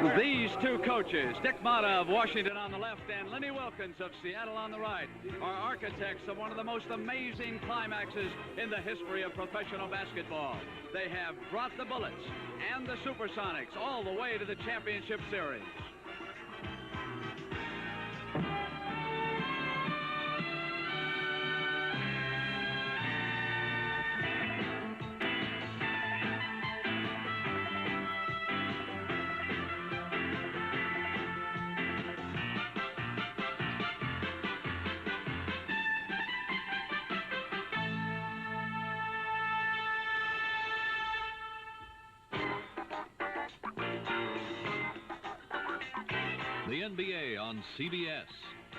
These two coaches, Dick Motta of Washington on the left and Lenny Wilkens of Seattle on the right, are architects of one of the most amazing climaxes in the history of professional basketball. They have brought the Bullets and the SuperSonics all the way to the championship series. The NBA on CBS.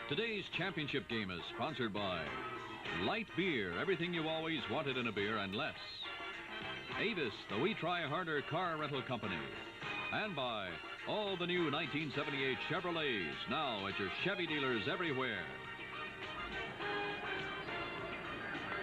Today's championship game is sponsored by Light Beer, everything you always wanted in a beer and less. Avis, the We Try Harder car rental company. And by all the new 1978 Chevrolets, now at your Chevy dealers everywhere.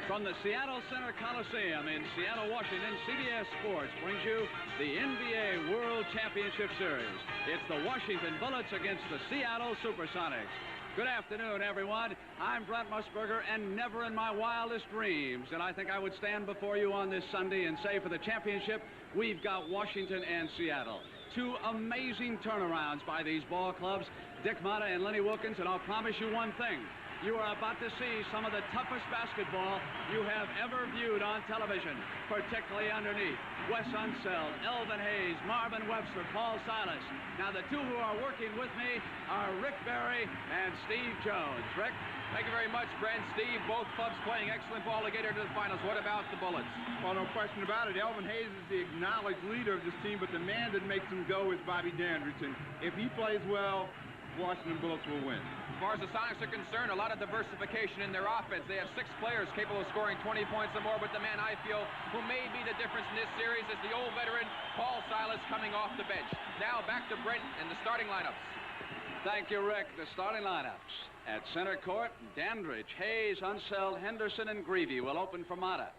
From the Seattle Center Coliseum in Seattle, Washington, CBS Sports brings you the NBA World Championship Series. It's the Washington Bullets against the Seattle SuperSonics. Good afternoon, everyone. I'm Brent Musburger, and never in my wildest dreams did I think I would stand before you on this Sunday and say for the championship, we've got Washington and Seattle. Two amazing turnarounds by these ball clubs, Dick Motta and Lenny Wilkens, and I'll promise you one thing. You are about to see some of the toughest basketball you have ever viewed on television, particularly underneath. Wes Unseld, Elvin Hayes, Marvin Webster, Paul Silas. Now, the two who are working with me are Rick Barry and Steve Jones. Rick? Thank you very much, Brent. Steve, both clubs playing excellent ball to get into the finals. What about the Bullets? Well, no question about it. Elvin Hayes is the acknowledged leader of this team, but the man that makes them go is Bobby Dandridge. And if he plays well, Washington Bullets will win. As far as the Sonics are concerned, a lot of diversification in their offense. They have 6 players capable of scoring 20 points or more, but the man I feel who may be the difference in this series is the old veteran, Paul Silas, coming off the bench. Now back to Brent and the starting lineups. Thank you, Rick. The starting lineups. At center court, Dandridge, Hayes, Unseld, Henderson, and Greavy will open for Motta.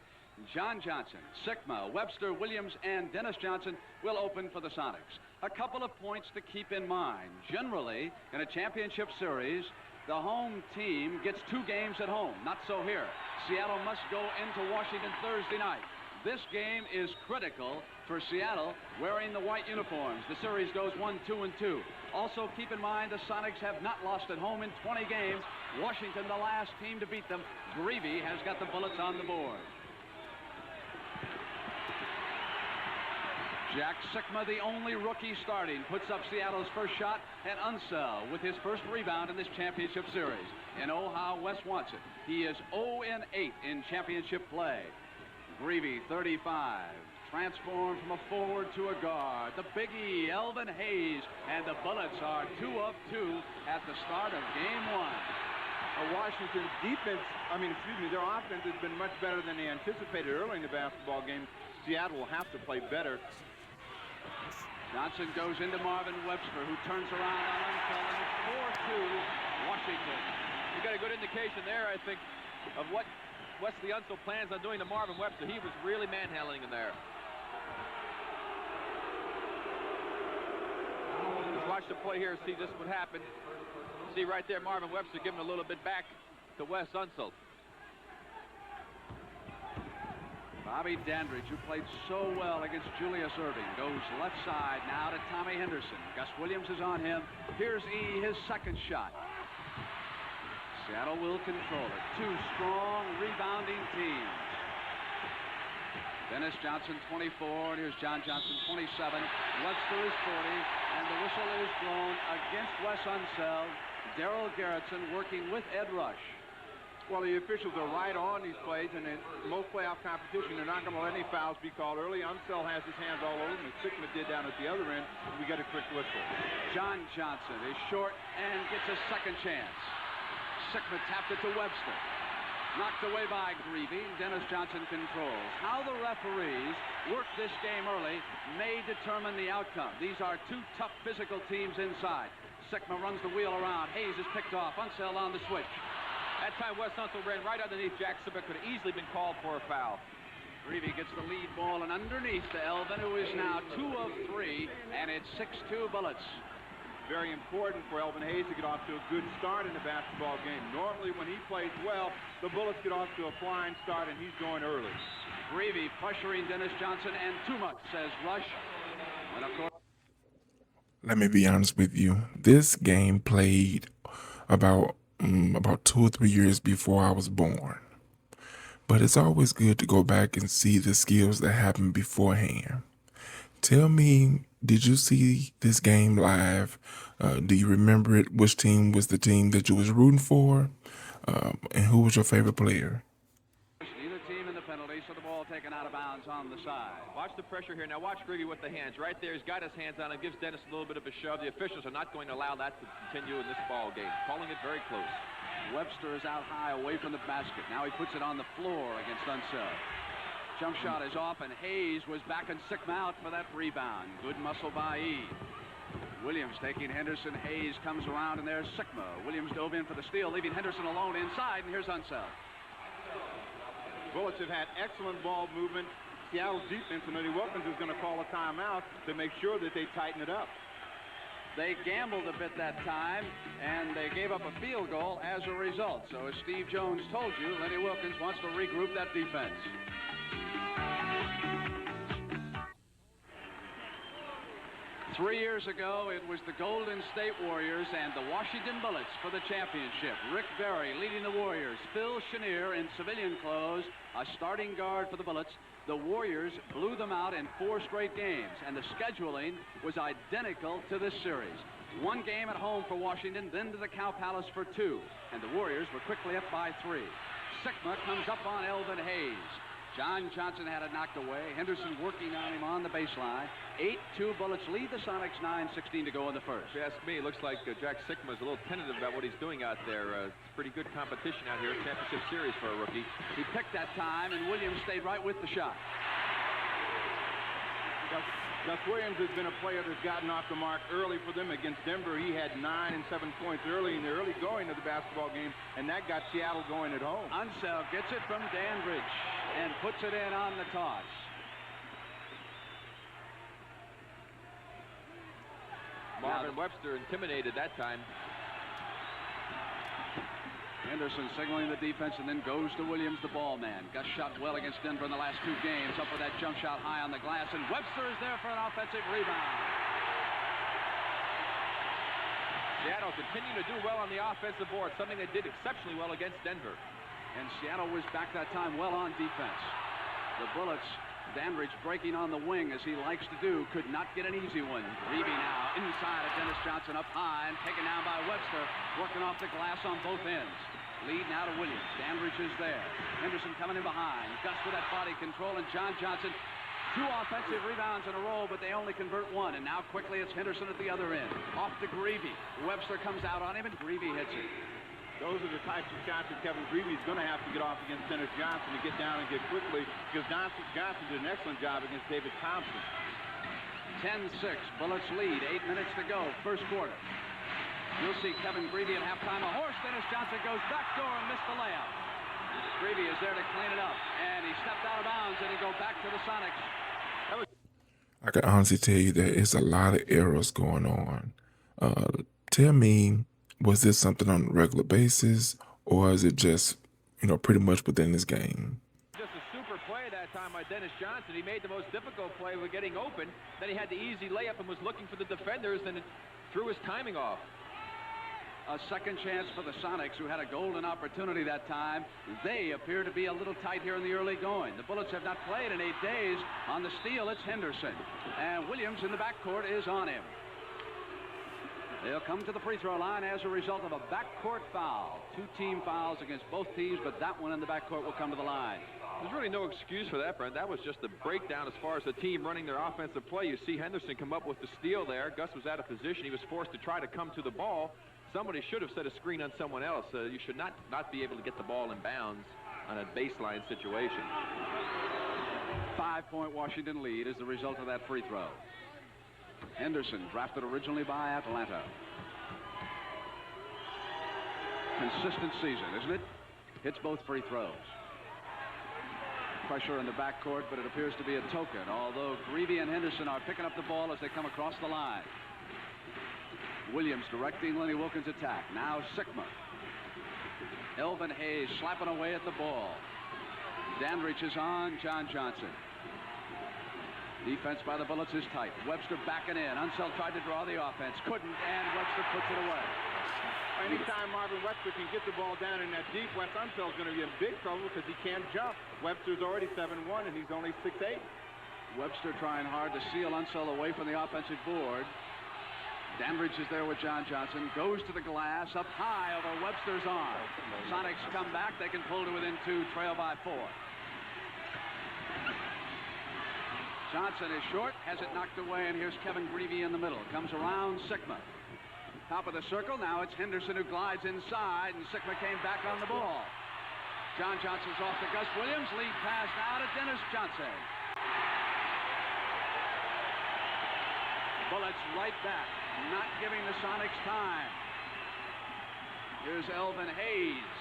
John Johnson, Sikma, Webster, Williams, and Dennis Johnson will open for the Sonics. A couple of points to keep in mind. Generally, in a championship series, the home team gets 2 games at home. Not so here. Seattle must go into Washington Thursday night. This game is critical for Seattle wearing the white uniforms. The series goes 1-2-2. Also, keep in mind the Sonics have not lost at home in 20 games. Washington, the last team to beat them. Greavy has got the Bullets on the board. Jack Sikma, the only rookie starting, puts up Seattle's first shot, and Unseld with his first rebound in this championship series. And oh, how Wes wants it. He is 0-8 in championship play. Greavy, 35, transformed from a forward to a guard. The Big E, Elvin Hayes, and the Bullets are 2 of 2 at the start of game 1. Washington's defense, their offense has been much better than they anticipated early in the basketball game. Seattle will have to play better. Johnson goes into Marvin Webster, who turns around on Unseld, and it's 4-2 Washington. You got a good indication there, I think, of what Wesley Unseld plans on doing to Marvin Webster. He was really manhandling him there. Just watch the play here and see just what happened. See right there, Marvin Webster giving a little bit back to Wes Unseld. Bobby Dandridge, who played so well against Julius Erving, goes left side now to Tommy Henderson. Gus Williams is on him. Here's E, his second shot. Seattle will control it. 2 strong rebounding teams. Dennis Johnson, 24, and here's John Johnson, 27. Webster is 40, and the whistle is blown against Wes Unseld. Darrell Garrettson working with Ed Rush. Well, the officials are right on these plays, and in most playoff competition, they're not going to let any fouls be called early. Unseld has his hands all over them, as Sikma did down at the other end. We got a quick whistle. John Johnson is short and gets a second chance. Sikma tapped it to Webster. Knocked away by Greavy. Dennis Johnson controls. How the referees work this game early may determine the outcome. These are 2 tough physical teams inside. Sikma runs the wheel around. Hayes is picked off. Unseld on the switch. That time, Wes Unseld ran right underneath Jack Sikma. Could have easily been called for a foul. Greavy gets the lead ball and underneath to Elvin, who is now 2 of 3, and it's 6-2 Bullets. Very important for Elvin Hayes to get off to a good start in the basketball game. Normally, when he plays well, the Bullets get off to a flying start, and he's going early. Greavy pressuring Dennis Johnson, and too much, says Rush. And of course, let me be honest with you. This game played about 2 or 3 years before I was born. But it's always good to go back and see the skills that happened beforehand. Tell me, did you see this game live? Do you remember it? Which team was the team that you was rooting for? And who was your favorite player? neither team in the penalty, so the ball taken out of bounds on the side. Watch the pressure here. Now watch Greavy with the hands. Right there, he's got his hands on it, gives Dennis a little bit of a shove. The officials are not going to allow that to continue in this ball game. Calling it very close. Webster is out high away from the basket. Now he puts it on the floor against Unseld. Jump shot is off, and Hayes was backing Sigma out for that rebound. Good muscle by E. Williams taking Henderson. Hayes comes around, and there's Sigma. Williams dove in for the steal, leaving Henderson alone inside, and here's Unseld. Bullets have had excellent ball movement. Seattle's defense, and Eddie Wilkins is going to call a timeout to make sure that they tighten it up. They gambled a bit that time, and they gave up a field goal as a result. So as Steve Jones told you, Lenny Wilkins wants to regroup that defense. Three years ago, it was the Golden State Warriors and the Washington Bullets for the championship. Rick Barry leading the Warriors. Phil Chenier in civilian clothes, a starting guard for the Bullets. The Warriors blew them out in 4 straight games, and the scheduling was identical to this series. 1 game at home for Washington, then to the Cow Palace for 2, and the Warriors were quickly up by 3. Sigma comes up on Elvin Hayes. John Johnson had it knocked away. Henderson working on him on the baseline. 8-2 Bullets lead the Sonics, 9:16 to go in the first. If you ask me, it looks like Jack Sigma is a little tentative about what he's doing out there. It's pretty good competition out here, championship series for a rookie. He picked that time, and Williams stayed right with the shot. Gus Williams has been a player that's gotten off the mark early for them against Denver. He had 9 and 7 points early in the early going of the basketball game, and that got Seattle going at home. Unseld gets it from Dandridge and puts it in on the toss. Marvin Webster intimidated that time. Henderson signaling the defense and then goes to Williams, the ball man. Gus shot well against Denver in the last 2 games. Up with that jump shot high on the glass, and Webster is there for an offensive rebound. Seattle continuing to do well on the offensive board, something they did exceptionally well against Denver. And Seattle was back that time well on defense. The Bullets, Dandridge breaking on the wing as he likes to do, could not get an easy one. Greavy now inside of Dennis Johnson up high and taken down by Webster, working off the glass on both ends. Lead now to Williams. Dandridge is there. Henderson coming in behind. Gus with that body control, and John Johnson. 2 offensive rebounds in a row, but they only convert 1. And now quickly it's Henderson at the other end. Off to Greavy. Webster comes out on him, and Greavy hits it. Those are the types of shots that Kevin Greavy is going to have to get off against Dennis Johnson to get down and get quickly, because Johnson did an excellent job against David Thompson. 10-6. Bullets lead. 8 minutes to go. First quarter. You'll see Kevin Greavy at halftime. A horse. Dennis Johnson goes back door and missed the layup. Greavy is there to clean it up, and he stepped out of bounds, and he go back to the Sonics. I can honestly tell you that it's a lot of errors going on. Tell me, was this something on a regular basis, or is it just, pretty much within this game? Just a super play that time by Dennis Johnson. He made the most difficult play with getting open. Then he had the easy layup and was looking for the defenders, and it threw his timing off. A second chance for the Sonics, who had a golden opportunity that time. They appear to be a little tight here in the early going. The Bullets have not played in 8 days. On the steal, it's Henderson. And Williams in the backcourt is on him. They'll come to the free throw line as a result of a backcourt foul. 2 team fouls against both teams, but that one in the backcourt will come to the line. There's really no excuse for that, Brent. That was just a breakdown as far as the team running their offensive play. You see Henderson come up with the steal there. Gus was out of position. He was forced to try to come to the ball. Somebody should have set a screen on someone else. You should not be able to get the ball in bounds on a baseline situation. 5-point Washington lead as the result of that free throw. Henderson, drafted originally by Atlanta. Consistent season, isn't it? Hits both free throws. pressure in the backcourt, but it appears to be a token, although Greavy and Henderson are picking up the ball as they come across the line. Williams directing Lenny Wilkins' attack. Now Sikma. Elvin Hayes slapping away at the ball. Dandridge is on John Johnson. Defense by the Bullets is tight. Webster backing in. Unseld tried to draw the offense. Couldn't, and Webster puts it away. Anytime Marvin Webster can get the ball down in that deep, Wes Unseld's going to be in big trouble because he can't jump. Webster's already 7'1", and he's only 6'8". Webster trying hard to seal Unseld away from the offensive board. Dandridge is there with John Johnson. Goes to the glass, up high over Webster's arm. Sonics come back. They can pull to within 2, trail by 4. Johnson is short, has it knocked away, and here's Kevin Greavy in the middle. Comes around Sikma. Top of the circle. Now it's Henderson who glides inside, and Sikma came back on the ball. John Johnson's off to Gus Williams. Lead pass now to Dennis Johnson. Bullets right back, not giving the Sonics time. Here's Elvin Hayes.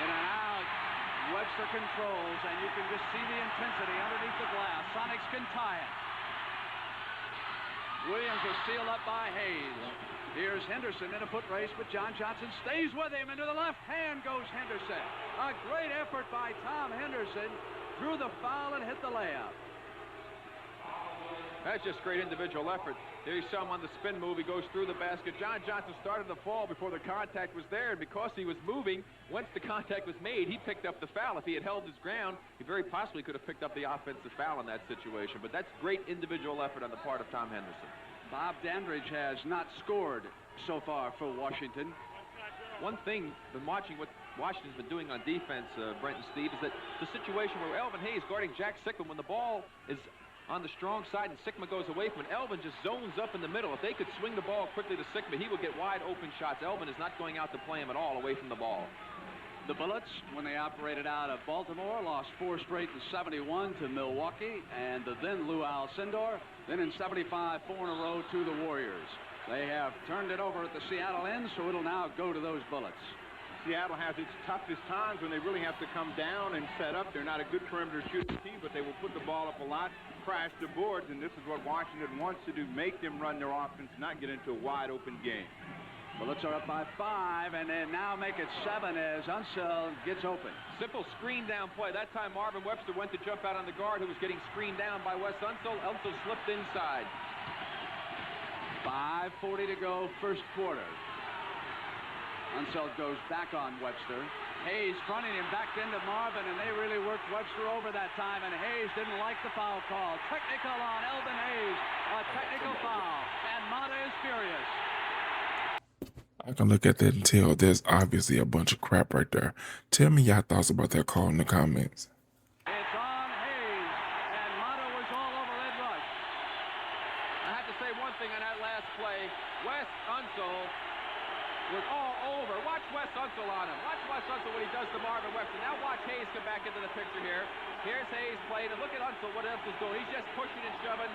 In and out. Webster controls, and you can just see the intensity underneath the glass. Sonics can tie it. Williams is sealed up by Hayes. Here's Henderson in a foot race, but John Johnson stays with him. Into the left hand goes Henderson. A great effort by Tom Henderson. Drew the foul and hit the layup. That's just great individual effort. There you saw him on the spin move. He goes through the basket. John Johnson started the fall before the contact was there, and because he was moving, once the contact was made, he picked up the foul. If he had held his ground, he very possibly could have picked up the offensive foul in that situation. But that's great individual effort on the part of Tom Henderson. Bob Dandridge has not scored so far for Washington. One thing, been watching what Washington's been doing on defense, Brent and Steve, is that the situation where Elvin Hayes guarding Jack Sikma, when the ball is on the strong side and Sikma goes away from it, Elvin just zones up in the middle. If they could swing the ball quickly to Sikma, he would get wide open shots. Elvin is not going out to play him at all away from the ball. The Bullets, when they operated out of Baltimore, lost 4 straight in 71 to Milwaukee, and the then Lou Alcindor. Then in 75, 4 in a row to the Warriors. They have turned it over at the Seattle end, so it'll now go to those Bullets. Seattle has its toughest times when they really have to come down and set up. They're not a good perimeter shooting team, but they will put the ball up a lot, crash the boards, and this is what Washington wants to do, make them run their offense, not get into a wide-open game. Bullets are up by 5, and then now make it 7 as Unseld gets open. Simple screen down play. That time Marvin Webster went to jump out on the guard who was getting screened down by Wes Unseld. Unseld slipped inside. 5:40 to go, first quarter. Unseld goes back on Webster. Hayes fronting him, backed into Marvin, and they really worked Webster over that time, and Hayes didn't like the foul call. Technical on Elvin Hayes, a technical foul, and Mata is furious. I can look at that and tell there's obviously a bunch of crap right there. Tell me your thoughts about that call in the comments. It's on Hayes, and Mata was all over Ed Rush. I have to say one thing on that last play. Wes Unseld was all over. Watch Wes Unseld on him. Watch Wes Unseld what he does to Marvin Webster. Now watch Hayes come back into the picture here. Here's Hayes playing, and look at Unseld, what Unseld's doing. He's just pushing and shoving.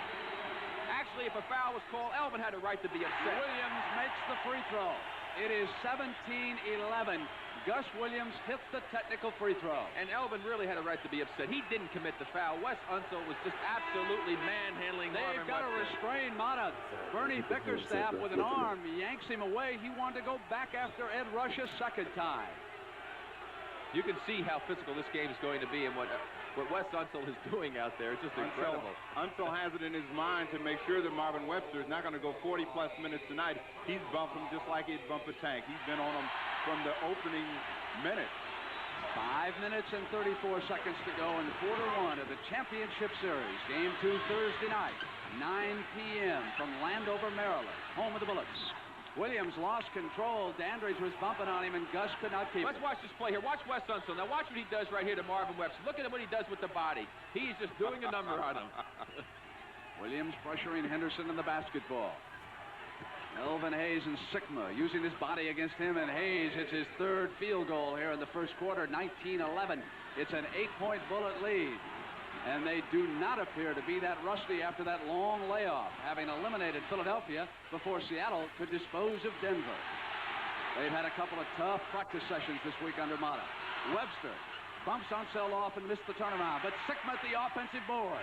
Actually, if a foul was called, Elvin had a right to be upset. Williams makes the free throw. It is 17-11. Gus Williams hit the technical free throw. And Elvin really had a right to be upset. He didn't commit the foul. Wes Unseld was just absolutely manhandling Marvin They've got to restrain Mata. Bernie Bickerstaff with an arm yanks him away. He wanted to go back after Ed Rush a second time. You can see how physical this game is going to be and what Wes Unseld is doing out there. It's just incredible. Unseld has it in his mind to make sure that Marvin Webster is not going to go 40-plus minutes tonight. He's bumped him just like he'd bump a tank. He's been on him from the opening minute. 5 minutes and 34 seconds to go in quarter 1 of the championship series. Game 2 Thursday night, 9 p.m. from Landover, Maryland, home of the Bullets. Williams lost control. Dandridge was bumping on him, and Gus could not keep it. Let's watch this play here. Watch Wes Unseld. Now watch what he does right here to Marvin Webster. Look at what he does with the body. He's just doing a number on him. Williams pressuring Henderson in the basketball. Elvin Hayes and Sikma using his body against him, and Hayes hits his 3rd field goal here in the first quarter, 19-11. It's an 8-point Bullet lead. And they do not appear to be that rusty after that long layoff, having eliminated Philadelphia before Seattle could dispose of Denver. They've had a couple of tough practice sessions this week under Mata. Webster Bumps Unseld off and missed the turnaround, but Sigma at the offensive board.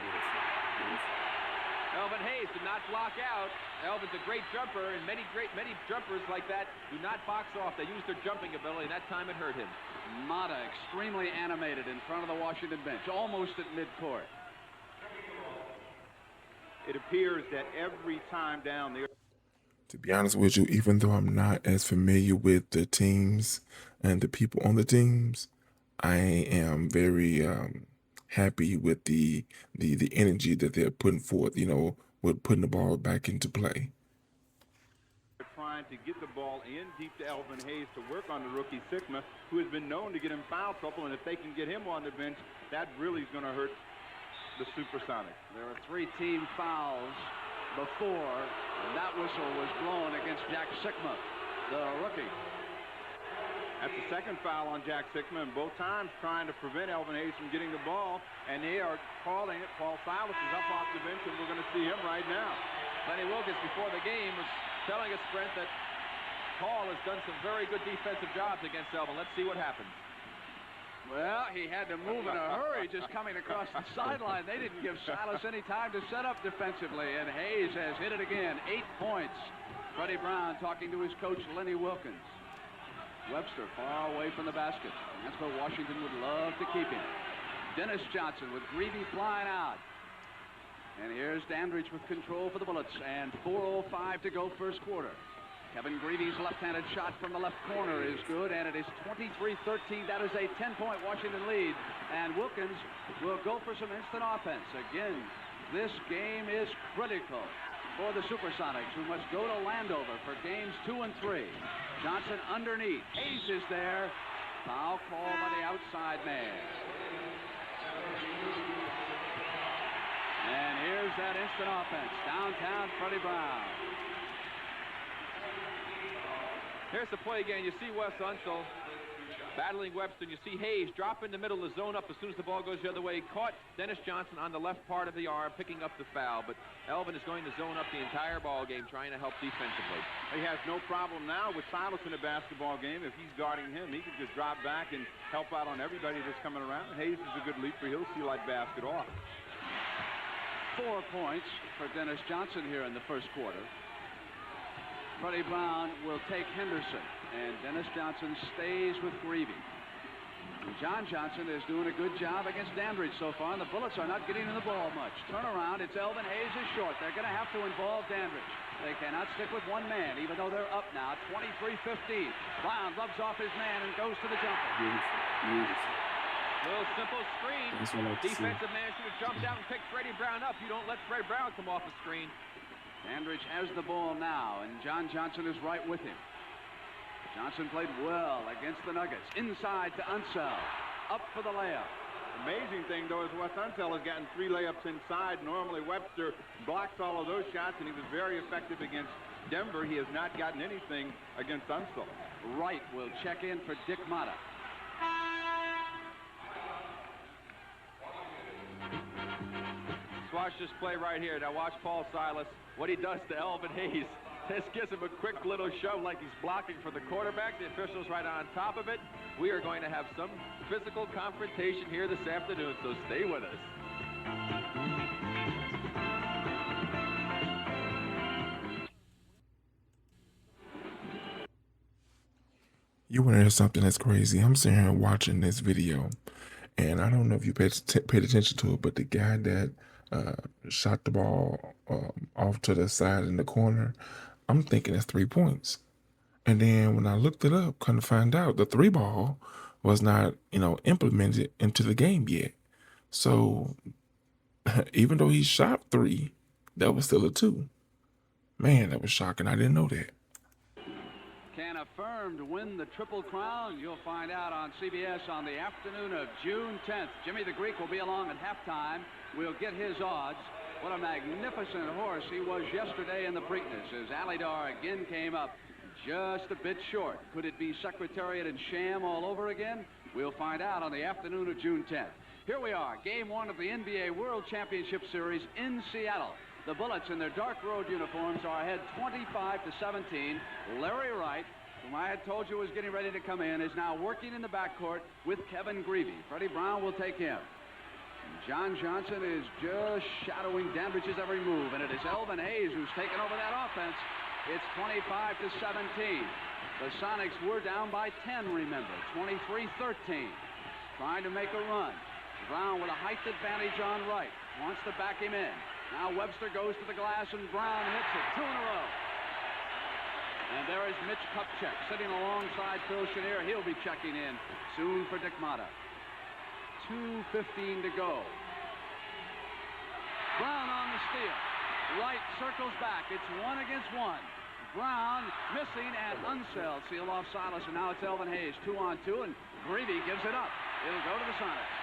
Elvin Hayes did not block out. Elvin's a great jumper, and many jumpers like that do not box off. They use their jumping ability, and that time it hurt him. Mata extremely animated in front of the Washington bench, almost at midcourt. It appears that every time down there. To be honest with you, even though I'm not as familiar with the teams and the people on the teams, I am very happy with the energy that they're putting forth, you know, with putting the ball back into play. They're trying to get the ball in deep to Elvin Hayes to work on the rookie Sigma, who has been known to get in foul trouble, and if they can get him on the bench, that really is going to hurt the Supersonics. There are 3 team fouls before, and that whistle was blown against Jack Sigma, the rookie. That's the second foul on Jack Sigma, and both times trying to prevent Elvin Hayes from getting the ball, and they are calling it. Paul Silas is up off the bench, and we're going to see him right now. Lenny Wilkins, before the game, was telling us, Brent, that Paul has done some very good defensive jobs against Elvin. Let's see what happens. Well, he had to move in a hurry just coming across the sideline. They didn't give Silas any time to set up defensively, and Hayes has hit it again. 8 points. Freddie Brown talking to his coach, Lenny Wilkins. Webster far away from the basket. That's where Washington would love to keep him. Dennis Johnson with Greavy flying out. And here's Dandridge with control for the Bullets, and 4:05 to go first quarter. Kevin Greavy's left-handed shot from the left corner is good, and it is 23-13. That is a 10-point Washington lead, and Wilkins will go for some instant offense. Again, this game is critical for the Supersonics, who must go to Landover for games 2 and 3. Johnson underneath. Hayes is there. Foul call by the outside man. And here's that instant offense. Downtown, Freddie Brown. Here's the play again. You see Wes Unseld battling Webster, and you see Hayes drop in the middle of the zone up as soon as the ball goes the other way. Caught Dennis Johnson on the left part of the arm, picking up the foul, but Elvin is going to zone up the entire ball game, trying to help defensively. He has no problem now with Silas in a basketball game. If he's guarding him, he can just drop back and help out on everybody that's coming around. Hayes is a good leaper. He'll see like basket off. 4 points for Dennis Johnson here in the first quarter. Freddie Brown will take Henderson, and Dennis Johnson stays with Greavy. John Johnson is doing a good job against Dandridge so far, and the Bullets are not getting in the ball much. Turnaround, it's Elvin Hayes is short. They're going to have to involve Dandridge. They cannot stick with one man, even though they're up now, 23-15. Brown rubs off his man and goes to the jumper. Little simple screen. Defensive man should have jumped out and picked Freddie Brown up. You don't let Freddie Brown come off the screen. Dandridge has the ball now, and John Johnson is right with him. Johnson played well against the Nuggets. Inside to Unseld. Up for the layup. Amazing thing, though, is Wes Unseld has gotten 3 layups inside. Normally, Webster blocks all of those shots, and he was very effective against Denver. He has not gotten anything against Unseld. Wright will check in for Dick Mata. Watch this play right here. Now watch Paul Silas, what he does to Elvin Hayes. This gives him a quick little shove like he's blocking for the quarterback. The official's right on top of it. We are going to have some physical confrontation here this afternoon, so stay with us. You want to hear something that's crazy? I'm sitting here watching this video, and I don't know if you paid attention to it, but the guy that shot the ball off to the side in the corner, I'm thinking it's 3 points. And then when I looked it up, couldn't find out the 3 ball was not, implemented into the game yet. So even though he shot 3, that was still a 2. Man, that was shocking. I didn't know that. Can Affirmed win the Triple Crown? You'll find out on CBS on the afternoon of June 10th. Jimmy the Greek will be along at halftime. We'll get his odds. What a magnificent horse he was yesterday in the Preakness, as Alidar again came up just a bit short. Could it be Secretariat and Sham all over again? We'll find out on the afternoon of June 10th. Here we are, Game 1 of the NBA World Championship Series in Seattle. The Bullets in their dark road uniforms are ahead 25-17. Larry Wright whom I had told you was getting ready to come in, is now working in the backcourt with Kevin Greavy. Freddie Brown will take him. John Johnson is just shadowing Dandridge's every move, and it is Elvin Hayes who's taken over that offense. It's 25-17. The Sonics were down by 10, remember, 23-13. Trying to make a run. Brown with a height advantage on right. Wants to back him in. Now Webster goes to the glass, and Brown hits it. 2 in a row. And there is Mitch Kupchak sitting alongside Phil Chenier. He'll be checking in soon for Dick Motta. 2:15 to go. Brown on the steal. Wright circles back. It's 1 against 1. Brown missing, and Unseld sealed off Silas, and now it's Elvin Hayes 2-on-2, and Greavy gives it up. It'll go to the Sonics.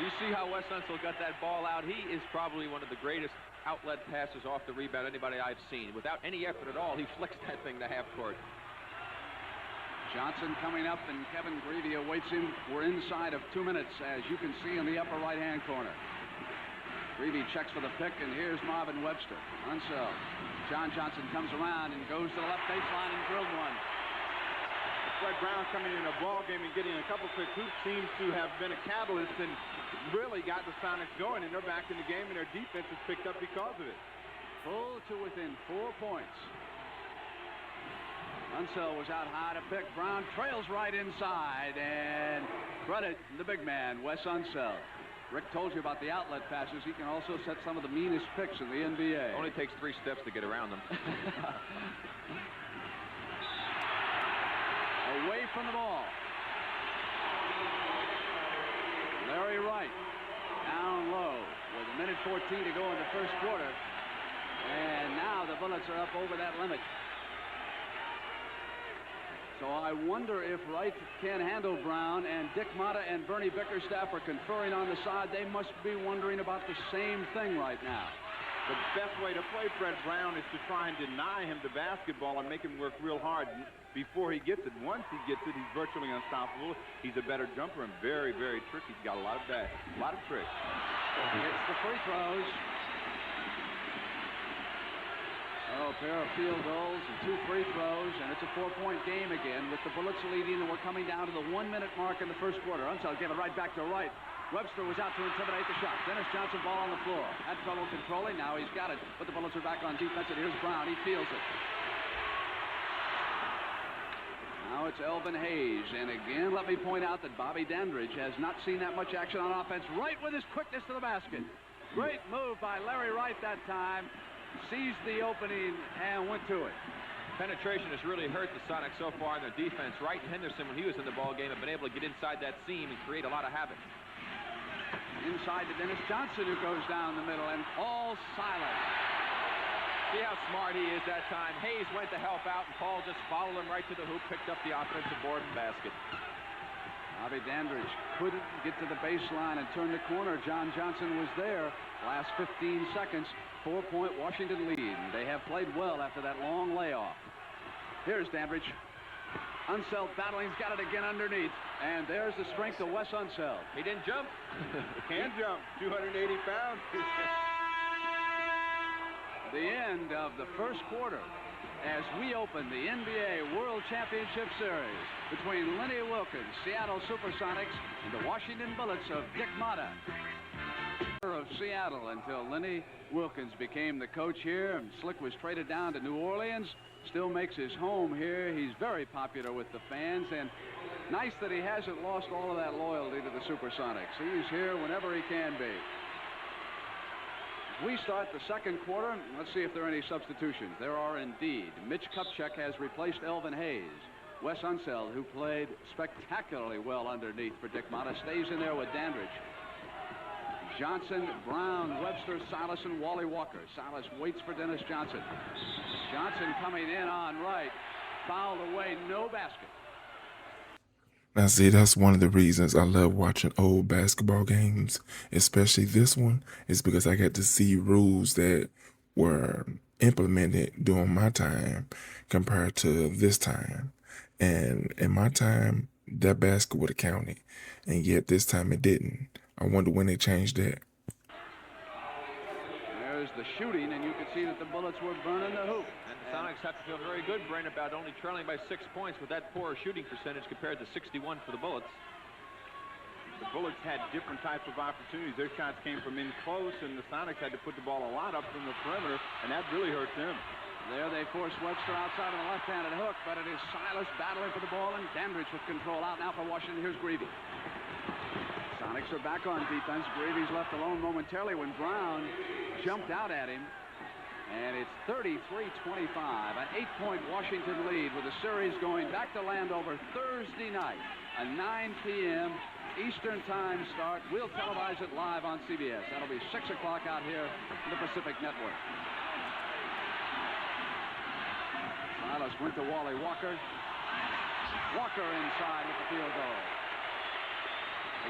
You see how Wes Unseld got that ball out. He is probably one of the greatest outlet passes off the rebound anybody I've seen. Without any effort at all, he flicks that thing to half court. Johnson coming up, and Kevin Greavy awaits him. We're inside of 2 minutes, as you can see in the upper right-hand corner. Greavy checks for the pick, and here's Marvin Webster. Unseld. John Johnson comes around and goes to the left baseline and drilled one. Fred Brown coming in a ball game and getting a couple quick hoops seems to have been a catalyst and really got the Sonics going, and they're back in the game, and their defense is picked up because of it. Full to within 4 points. Unseld was out high to pick. Brown trails right inside, and credit the big man, Wes Unseld. Rick told you about the outlet passes. He can also set some of the meanest picks in the NBA. Only takes 3 steps to get around them. Away from the ball. Larry Wright down low with 1:14 to go in the first quarter. And now the Bullets are up over that limit. So I wonder if Wright can handle Brown, and Dick Motta and Bernie Bickerstaff are conferring on the side. They must be wondering about the same thing right now. The best way to play Fred Brown is to try and deny him the basketball and make him work real hard before he gets it. Once he gets it, he's virtually unstoppable. He's a better jumper and very, very tricky. He's got a lot of tricks. Hits the free throws. Oh, a pair of field goals and 2 free throws, and it's a 4-point game again with the Bullets leading, and we're coming down to the 1-minute mark in the first quarter. Unseld gave it right back to Wright. Webster was out to intimidate the shot. Dennis Johnson ball on the floor. Had trouble controlling. Now he's got it, but the Bullets are back on defense, and here's Brown. He feels it. Now it's Elvin Hayes, and again, let me point out that Bobby Dandridge has not seen that much action on offense. Wright with his quickness to the basket. Great move by Larry Wright that time. Seized the opening and went to it. Penetration has really hurt the Sonics so far in their defense. Wright and Henderson, when he was in the ball game, have been able to get inside that seam and create a lot of havoc. Inside to Dennis Johnson, who goes down the middle, and Paul Silas. See how smart he is that time. Hayes went to help out, and Paul just followed him right to the hoop, picked up the offensive board and basket. Bobby Dandridge couldn't get to the baseline and turn the corner. John Johnson was there. Last 15 seconds, 4-point Washington lead. They have played well after that long layoff. Here's Dandridge. Unseld battling. He's got it again underneath. And there's the strength of Wes Unseld. He didn't jump. Can jump. 280 pounds. The end of the first quarter as we open the NBA World Championship Series between Lenny Wilkens, Seattle SuperSonics, and the Washington Bullets of Dick Motta of Seattle, until Lenny Wilkens became the coach here, and Slick was traded down to New Orleans. Still makes his home here. He's very popular with the fans, and nice that he hasn't lost all of that loyalty to the SuperSonics. He's here whenever he can be. We start the second quarter. Let's see if there are any substitutions. There are indeed. Mitch Kupchak has replaced Elvin Hayes. Wes Unseld, who played spectacularly well underneath for Dick Motta, stays in there with Dandridge. Johnson, Brown, Webster, Silas, and Wally Walker. Silas waits for Dennis Johnson. Johnson coming in on right. Fouled away, no basket. Now, see, that's one of the reasons I love watching old basketball games, especially this one, is because I get to see rules that were implemented during my time compared to this time. And in my time, that basket would have counted, and yet this time it didn't. I wonder when they changed that. There's the shooting, and you can see that the Bullets were burning the hoop. And the Sonics have to feel very good, Brent, about only trailing by 6 points with that poor shooting percentage compared to 61 for the Bullets. The Bullets had different types of opportunities. Their shots came from in close, and the Sonics had to put the ball a lot up from the perimeter, and that really hurt them. There they force Webster outside of the left-handed hook, but it is Silas battling for the ball, and Dandridge with control out now for Washington. Here's Greavy. Sonics are back on defense. Greavy's left alone momentarily when Brown jumped out at him. And it's 33-25, an 8-point Washington lead with the series going back to Landover Thursday night, a 9 p.m. Eastern time start. We'll televise it live on CBS. That'll be 6 o'clock out here on the Pacific Network. Silas went to Wally Walker. Walker inside with the field goal.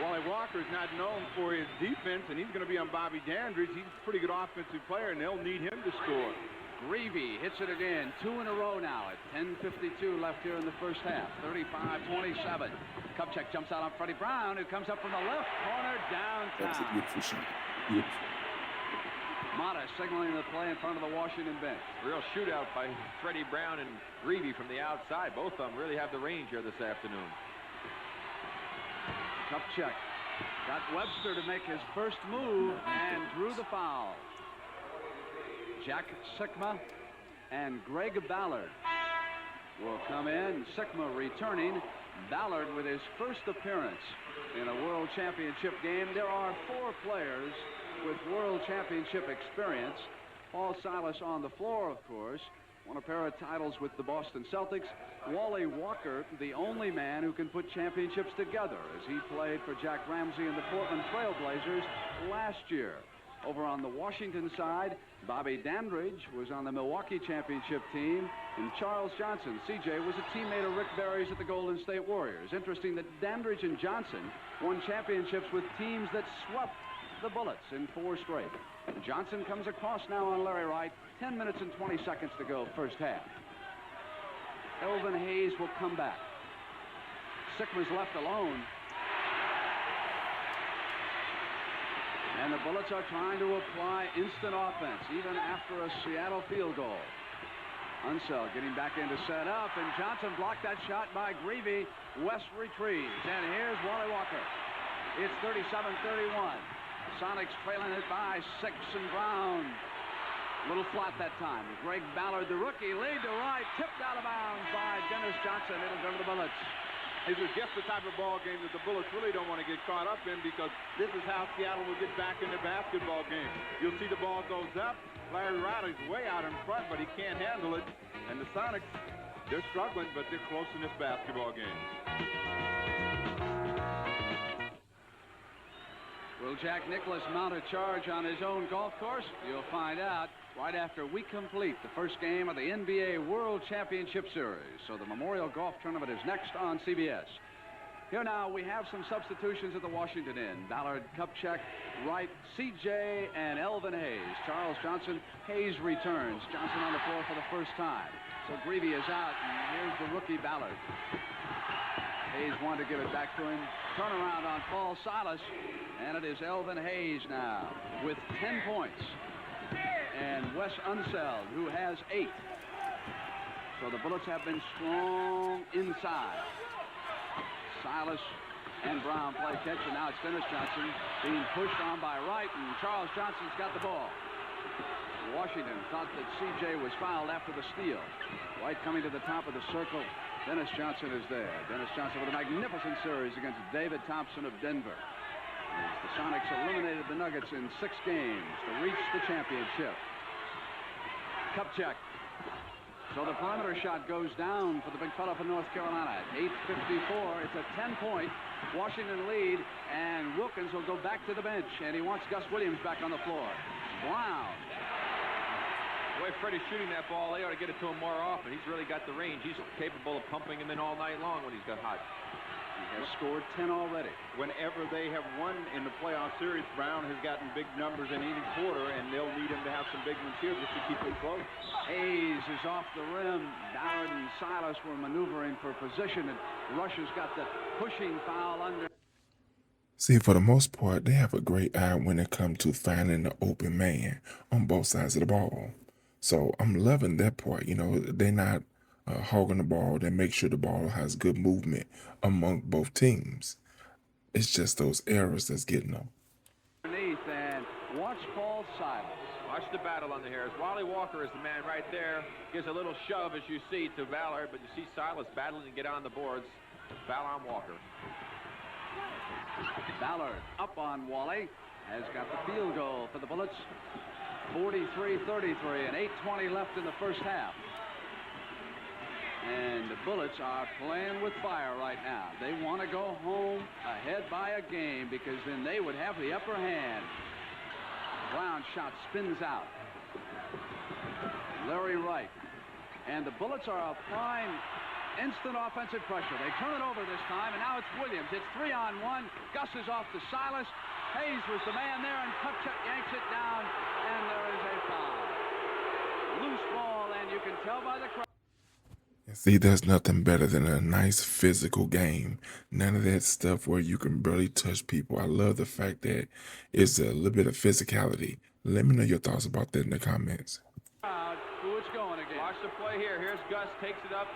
Wally Walker is not known for his defense, and he's going to be on Bobby Dandridge. He's a pretty good offensive player, and they'll need him to score. Greavy hits it again, 2 in a row now at 10:52 left here in the first half. 35-27. Kupchak jumps out on Freddie Brown, who comes up from the left corner downtown. That's a beautiful shot. Beautiful. Mata signaling the play in front of the Washington bench. Real shootout by Freddie Brown and Greavy from the outside. Both of them really have the range here this afternoon. Kupchak got Webster to make his first move and drew the foul. Jack Sikma and Greg Ballard will come in. Sikma returning. Ballard with his first appearance in a World Championship game. There are 4 players with World Championship experience. Paul Silas on the floor, of course. Won a pair of titles with the Boston Celtics. Wally Walker, the only man who can put championships together, as he played for Jack Ramsey and the Portland Trail Blazers last year. Over on the Washington side, Bobby Dandridge was on the Milwaukee championship team, and Charles Johnson, CJ, was a teammate of Rick Barry's at the Golden State Warriors. Interesting that Dandridge and Johnson won championships with teams that swept the Bullets in 4 straight. Johnson comes across now on Larry Wright. 10 minutes and 20 seconds to go, first half. Elvin Hayes will come back. Sikma's left alone. And the Bullets are trying to apply instant offense, even after a Seattle field goal. Unseld getting back in to set up, and Johnson blocked that shot by Greavy. West retrieves, and here's Wally Walker. It's 37-31. Sonics trailing it by 6, and Brown. A little flat that time. Greg Ballard, the rookie, lead to right, tipped out of bounds by Dennis Johnson. It'll go to the Bullets. This is just the type of ball game that the Bullets really don't want to get caught up in, because this is how Seattle will get back in the basketball game. You'll see the ball goes up. Larry Riley's way out in front, but he can't handle it. And the Sonics, they're struggling, but they're close in this basketball game. Will Jack Nicklaus mount a charge on his own golf course? You'll find out right after we complete the first game of the NBA World Championship Series. So the Memorial Golf Tournament is next on CBS. Here now we have some substitutions at the Washington end. Ballard, Kupchak, Wright, CJ, and Elvin Hayes. Charles Johnson, Hayes returns. Johnson on the floor for the first time. So Greavy is out, and here's the rookie Ballard. Hayes wanted to give it back to him. Turnaround on Paul Silas, and it is Elvin Hayes now with 10 points. And Wes Unseld, who has 8. So the Bullets have been strong inside. Silas and Brown play catch, and now it's Dennis Johnson being pushed on by Wright, and Charles Johnson's got the ball. Washington thought that CJ was fouled after the steal. Wright coming to the top of the circle. Dennis Johnson is there. Dennis Johnson with a magnificent series against David Thompson of Denver. As the Sonics eliminated the Nuggets in 6 games to reach the championship. Kupchak. So the perimeter shot goes down for the big fella from North Carolina. At 8:54, it's a 10-point Washington lead, and Wilkins will go back to the bench, and he wants Gus Williams back on the floor. Brown. The way Freddie's shooting that ball, they ought to get it to him more often. He's really got the range. He's capable of pumping him in all night long when he's got hot. He has scored 10 already. Whenever they have won in the playoff series, Brown has gotten big numbers in any quarter, and they'll need him to have some big ones here just to keep it close. Hayes is off the rim. Ballard and Silas were maneuvering for position, and Rush has got the pushing foul under. See, for the most part, they have a great eye when it comes to finding the open man on both sides of the ball. So I'm loving that part. You know, they're not hogging the ball. They make sure the ball has good movement among both teams. It's just those errors that's getting them. Underneath, and watch Paul Silas. Watch the battle on the hairs. Wally Walker is the man right there. Gives a little shove, as you see, to Ballard, but you see Silas battling to get on the boards. Foul on Walker. Ballard up on Wally. Has got the field goal for the Bullets. 43-33 and 8:20 left in the first half. And the Bullets are playing with fire right now. They want to go home ahead by a game because then they would have the upper hand. Brown shot spins out. Larry Wright. And the Bullets are applying instant offensive pressure. They turn it over this time, and now it's Williams. It's 3-on-1. Gus is off to Silas. Hayes was the man there, and Kupchak yanks it down, and there is a foul. Loose ball, and you can tell by the crowd. See, there's nothing better than a nice physical game. None of that stuff where you can barely touch people. I love the fact that it's a little bit of physicality. Let me know your thoughts about that in the comments. Who it's going again? Watch the play here. Here's Gus, takes it up.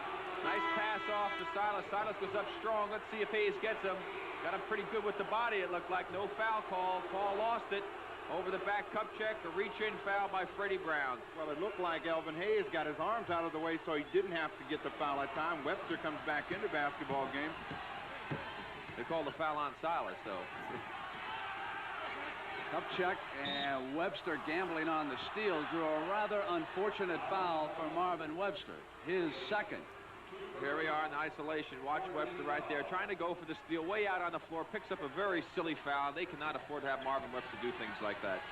Nice pass off to Silas. Silas goes up strong. Let's see if Hayes gets him. Got him pretty good with the body, it looked like. No foul call. Paul lost it. Over the back, Kupchak, a reach-in foul by Freddie Brown. Well, it looked like Elvin Hayes got his arms out of the way, so he didn't have to get the foul that time. Webster comes back into basketball game. They called the foul on Silas, though. Kupchak and Webster gambling on the steal drew a rather unfortunate foul for Marvin Webster. His second. Here we are in isolation. Watch Webster right there trying to go for the steal. Way out on the floor. Picks up a very silly foul. They cannot afford to have Marvin Webster do things like that.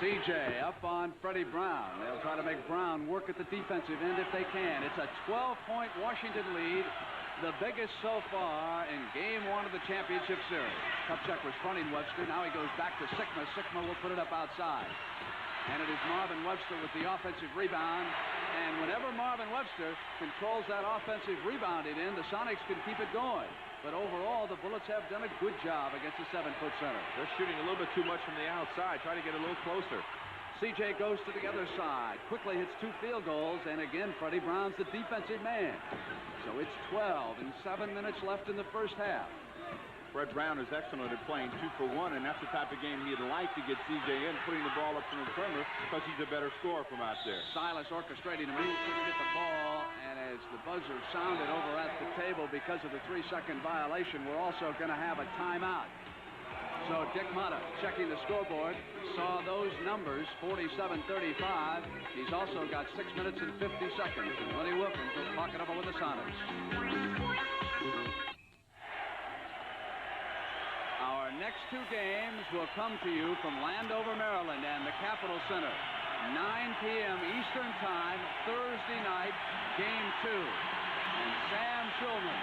CJ up on Freddie Brown. They'll try to make Brown work at the defensive end if they can. It's a 12-point Washington lead. The biggest so far in game one of the championship series. Kupchak was fronting Webster. Now he goes back to Sikma. Sikma will put it up outside. And it is Marvin Webster with the offensive rebound. And whenever Marvin Webster controls that offensive rebounding end, the Sonics can keep it going. But overall, the Bullets have done a good job against the 7-foot center. They're shooting a little bit too much from the outside. Try to get a little closer. CJ goes to the other side. Quickly hits 2 field goals. And again, Freddie Brown's the defensive man. So it's 12 and 7 minutes left in the first half. Fred Brown is excellent at playing 2 for 1, and that's the type of game he'd like to get CJ in, putting the ball up from the perimeter because he's a better scorer from out there. Silas orchestrating a move, couldn't get the ball, and as the buzzer sounded over at the table because of the 3-second violation, we're also going to have a timeout. So Dick Motta, checking the scoreboard, saw those numbers, 47-35. He's also got 6 minutes and 50 seconds, and Lenny Wilkins will talk it over with the Sonics. Our next 2 games will come to you from Landover, Maryland and the Capitol Center. 9 p.m. Eastern Time, Thursday night, Game 2. And Sam Schulman,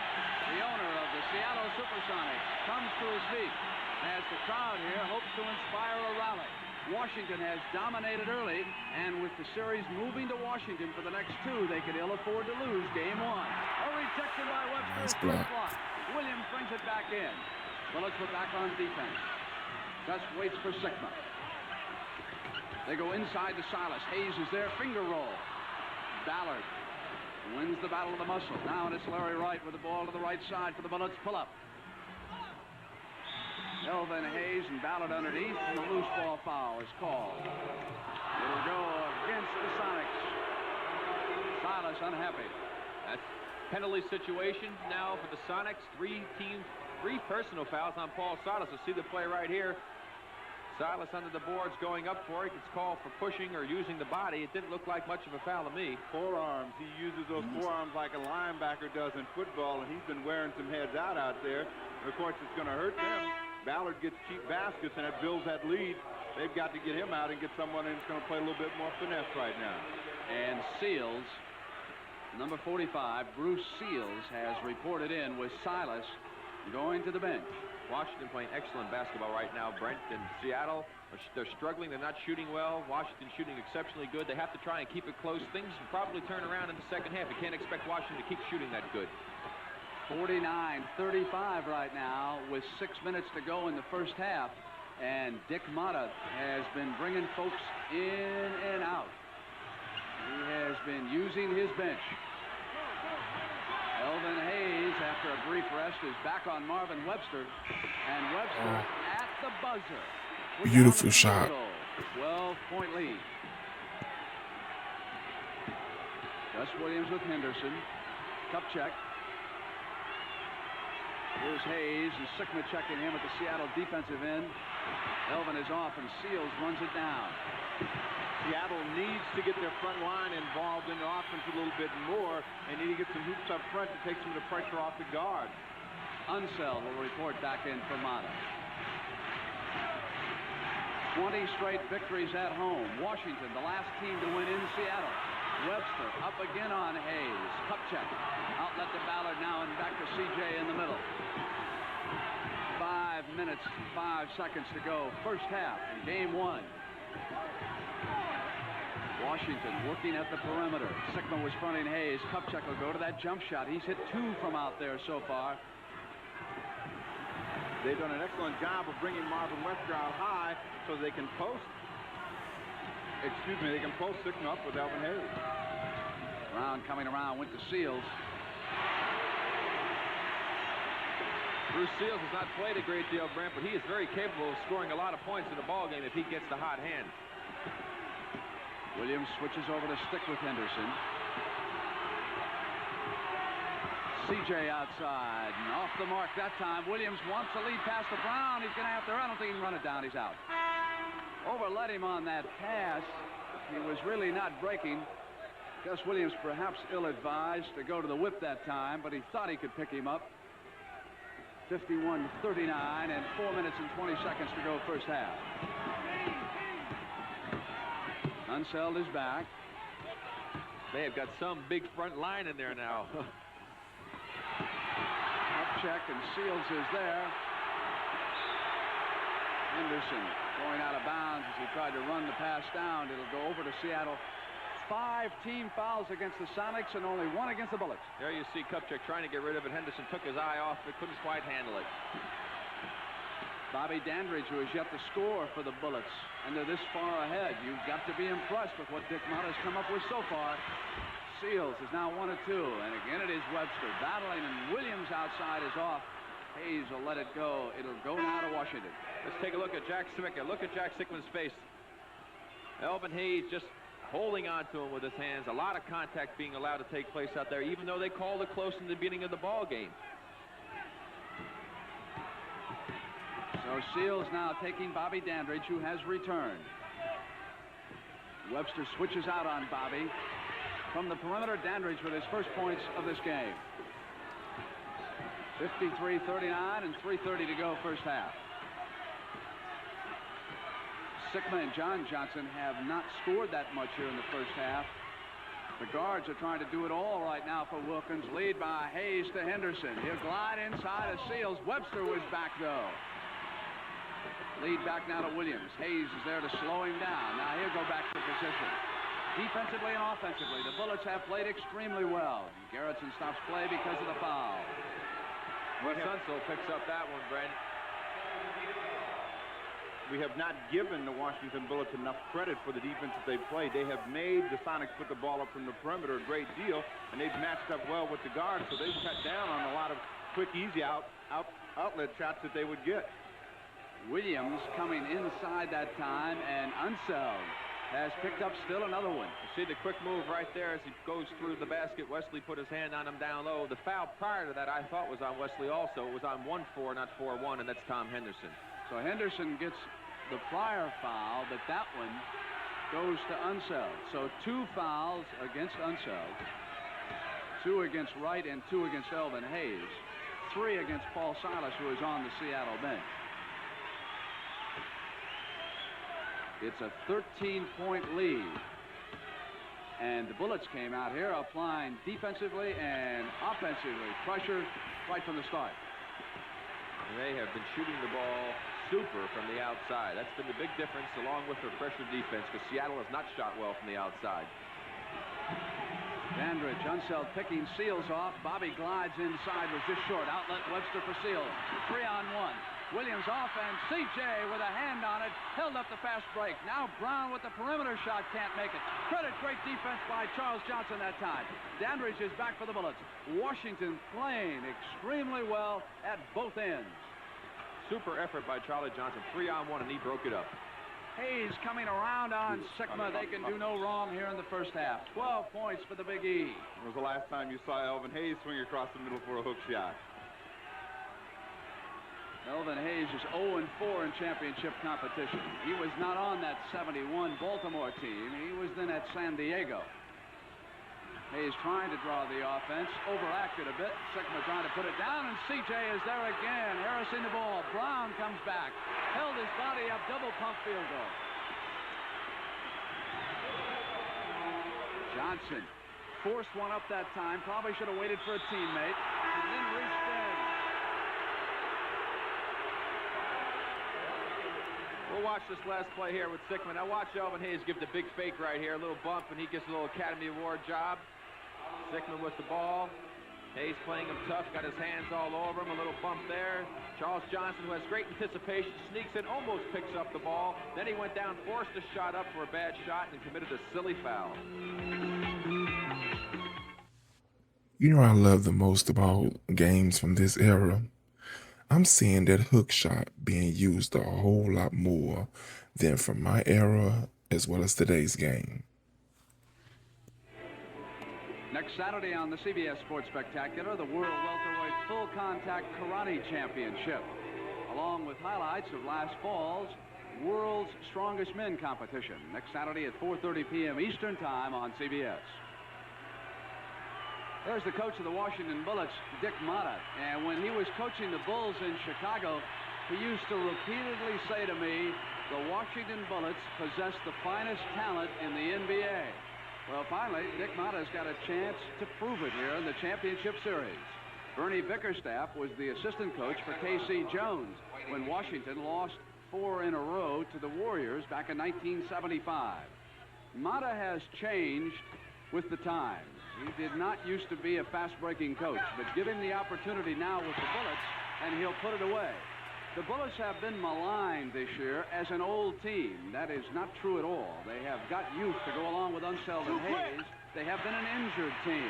the owner of the Seattle SuperSonics, comes to his feet as the crowd here hopes to inspire a rally. Washington has dominated early, and with the series moving to Washington for the next 2, they could ill afford to lose Game 1. A rejection by Webster. Nice block. Williams brings it back in. Bullets were back on defense. Gus waits for Sikma. They go inside to Silas. Hayes is there. Finger roll. Ballard wins the battle of the muscle. Now it's Larry Wright with the ball to the right side for the Bullets. Pull up. Elvin Hayes and Ballard underneath, and the loose ball foul is called. It'll go against the Sonics. Silas unhappy. That's penalty situation now for the Sonics. 3 personal fouls on Paul Silas. You'll see the play right here. Silas under the boards going up for it. It's called for pushing or using the body. It didn't look like much of a foul to me. Forearms. He uses those forearms like a linebacker does in football, and he's been wearing some heads out there. And of course, it's going to hurt them. Ballard gets cheap baskets, and it builds that lead. They've got to get him out and get someone in that's going to play a little bit more finesse right now. And Seals, number 45, Bruce Seals, has reported in with Silas going to the bench. Washington playing excellent basketball right now. Brent and Seattle, they're struggling. They're not shooting well. Washington shooting exceptionally good. They have to try and keep it close. Things will probably turn around in the second half. You can't expect Washington to keep shooting that good. 49-35 right now with 6 minutes to go in the first half. And Dick Motta has been bringing folks in and out. been using his bench. Elvin Hayes, after a brief rest, is back on Marvin Webster. And Webster at the buzzer. Beautiful shot. 12-point lead. Gus Williams with Henderson. Kupchak. Here's Hayes and Sickma checking him at the Seattle defensive end. Elvin is off and Seals runs it down. Seattle needs to get their front line involved in the offense a little bit more. They need to get some hoops up front to take some of the pressure off the guard. Unseld will report back in for Mata. 20 straight victories at home. Washington, the last team to win in Seattle. Webster up again on Hayes. Kupchak outlet to Ballard now and back to CJ in the middle. 5 minutes, 5 seconds to go. First half in game 1. Washington working at the perimeter. Sickma was fronting Hayes. Kupchak will go to that jump shot. He's hit 2 from out there so far. They've done an excellent job of bringing Marvin Webster out high so they can post. They can post Sickma up with Elvin Hayes. Brown coming around, went to Seals. Bruce Seals has not played a great deal, Brent, but he is very capable of scoring a lot of points in the ball game if he gets the hot hand. Williams switches over to stick with Henderson. CJ outside and off the mark that time. Williams wants to lead pass to Brown. He's going to have to run. I don't think he can run it down. He's out. Overlet him on that pass. He was really not breaking. Gus Williams perhaps ill-advised to go to the whip that time, but he thought he could pick him up. 51-39 and 4 minutes and 20 seconds to go first half. Unseld is back. They have got some big front line in there now. Upcheck and Seals is there. Henderson going out of bounds as he tried to run the pass down. It'll go over to Seattle. 5 team fouls against the Sonics and only 1 against the Bullets. There you see Kupchak trying to get rid of it. Henderson took his eye off, but couldn't quite handle it. Bobby Dandridge, who has yet to score for the Bullets, and they're this far ahead. You've got to be impressed with what Dick Mott has come up with so far. Seals is now 1 of 2, and again it is Webster battling, and Williams outside is off. Hayes will let it go. It'll go now to Washington. Let's take a look at Jack Sickman. Look at Jack Sickman's face. Elvin Hayes just holding on to him with his hands. A lot of contact being allowed to take place out there, even though they called it close in the beginning of the ball game. So Seals now taking Bobby Dandridge, who has returned. Webster switches out on Bobby. From the perimeter, Dandridge with his first points of this game. 53-39 and 3:30 to go first half. Sickma and John Johnson have not scored that much here in the first half. The guards are trying to do it all right now for Wilkins. Lead by Hayes to Henderson. He'll glide inside of Seals. Webster was back, though. Lead back now to Williams. Hayes is there to slow him down. Now he'll go back to position. Defensively and offensively, the Bullets have played extremely well. Garrettson stops play because of the foul. Wes Unseld picks up that one, Brent. We have not given the Washington Bullets enough credit for the defense that they've played. They have made the Sonics put the ball up from the perimeter a great deal, and they've matched up well with the guards, so they've cut down on a lot of quick, easy outlet shots that they would get. Williams coming inside that time, and Unseld has picked up still another one. You see the quick move right there as he goes through the basket. Wesley put his hand on him down low. The foul prior to that I thought was on Wesley also. It was on 1-4, not 4-1, and that's Tom Henderson. So Henderson gets the prior foul, but that one goes to Unseld. So 2 fouls against Unseld, 2 against Wright and 2 against Elvin Hayes, 3 against Paul Silas, who is on the Seattle bench. It's a 13-point lead. And the Bullets came out here applying defensively and offensively pressure right from the start. They have been shooting the ball super from the outside. That's been the big difference, along with their pressure defense, because Seattle has not shot well from the outside. Dandridge, Unseld picking Seals off. Bobby glides inside, was just short. Outlet Webster for Seals. 3-on-1. Williams off, and C.J. with a hand on it, held up the fast break. Now Brown with the perimeter shot, can't make it. Credit, great defense by Charles Johnson that time. Dandridge is back for the Bullets. Washington playing extremely well at both ends. Super effort by Charlie Johnson. 3-on-1, and he broke it up. Hayes coming around on Sigma. They can do no wrong here in the first half. 12 points for the Big E. When was the last time you saw Elvin Hayes swing across the middle for a hook shot? Elvin Hayes is 0-4 in championship competition. He was not on that 71 Baltimore team. He was then at San Diego. Hayes trying to draw the offense, overacted a bit. Sigma trying to put it down, and C.J. is there again. Harrison the ball. Brown comes back. Held his body up, double pump field goal. Johnson forced one up that time. Probably should have waited for a teammate, and then reached in. We'll watch this last play here with Sigma. Now watch Elvin Hayes give the big fake right here. A little bump, and he gets a little Academy Award job. Sigma with the ball. Hayes playing him tough, got his hands all over him, a little bump there. Charles Johnson, who has great anticipation, sneaks in, almost picks up the ball. Then he went down, forced a shot up for a bad shot, and committed a silly foul. You know what I love the most about games from this era? I'm seeing that hook shot being used a whole lot more than from my era as well as today's game. Next Saturday on the CBS Sports Spectacular, the World Welterweight Full Contact Karate Championship, along with highlights of last fall's World's Strongest Men competition. Next Saturday at 4:30 p.m. Eastern Time on CBS. There's the coach of the Washington Bullets, Dick Motta, and when he was coaching the Bulls in Chicago, he used to repeatedly say to me, the Washington Bullets possess the finest talent in the NBA. Well, finally, Dick Motta's got a chance to prove it here in the championship series. Bernie Bickerstaff was the assistant coach for K.C. Jones when Washington lost 4 in a row to the Warriors back in 1975. Motta has changed with the times. He did not used to be a fast-breaking coach, but give him the opportunity now with the Bullets, and he'll put it away. The Bullets have been maligned this year as an old team. That is not true at all. They have got youth to go along with Unseld and Hayes. They have been an injured team.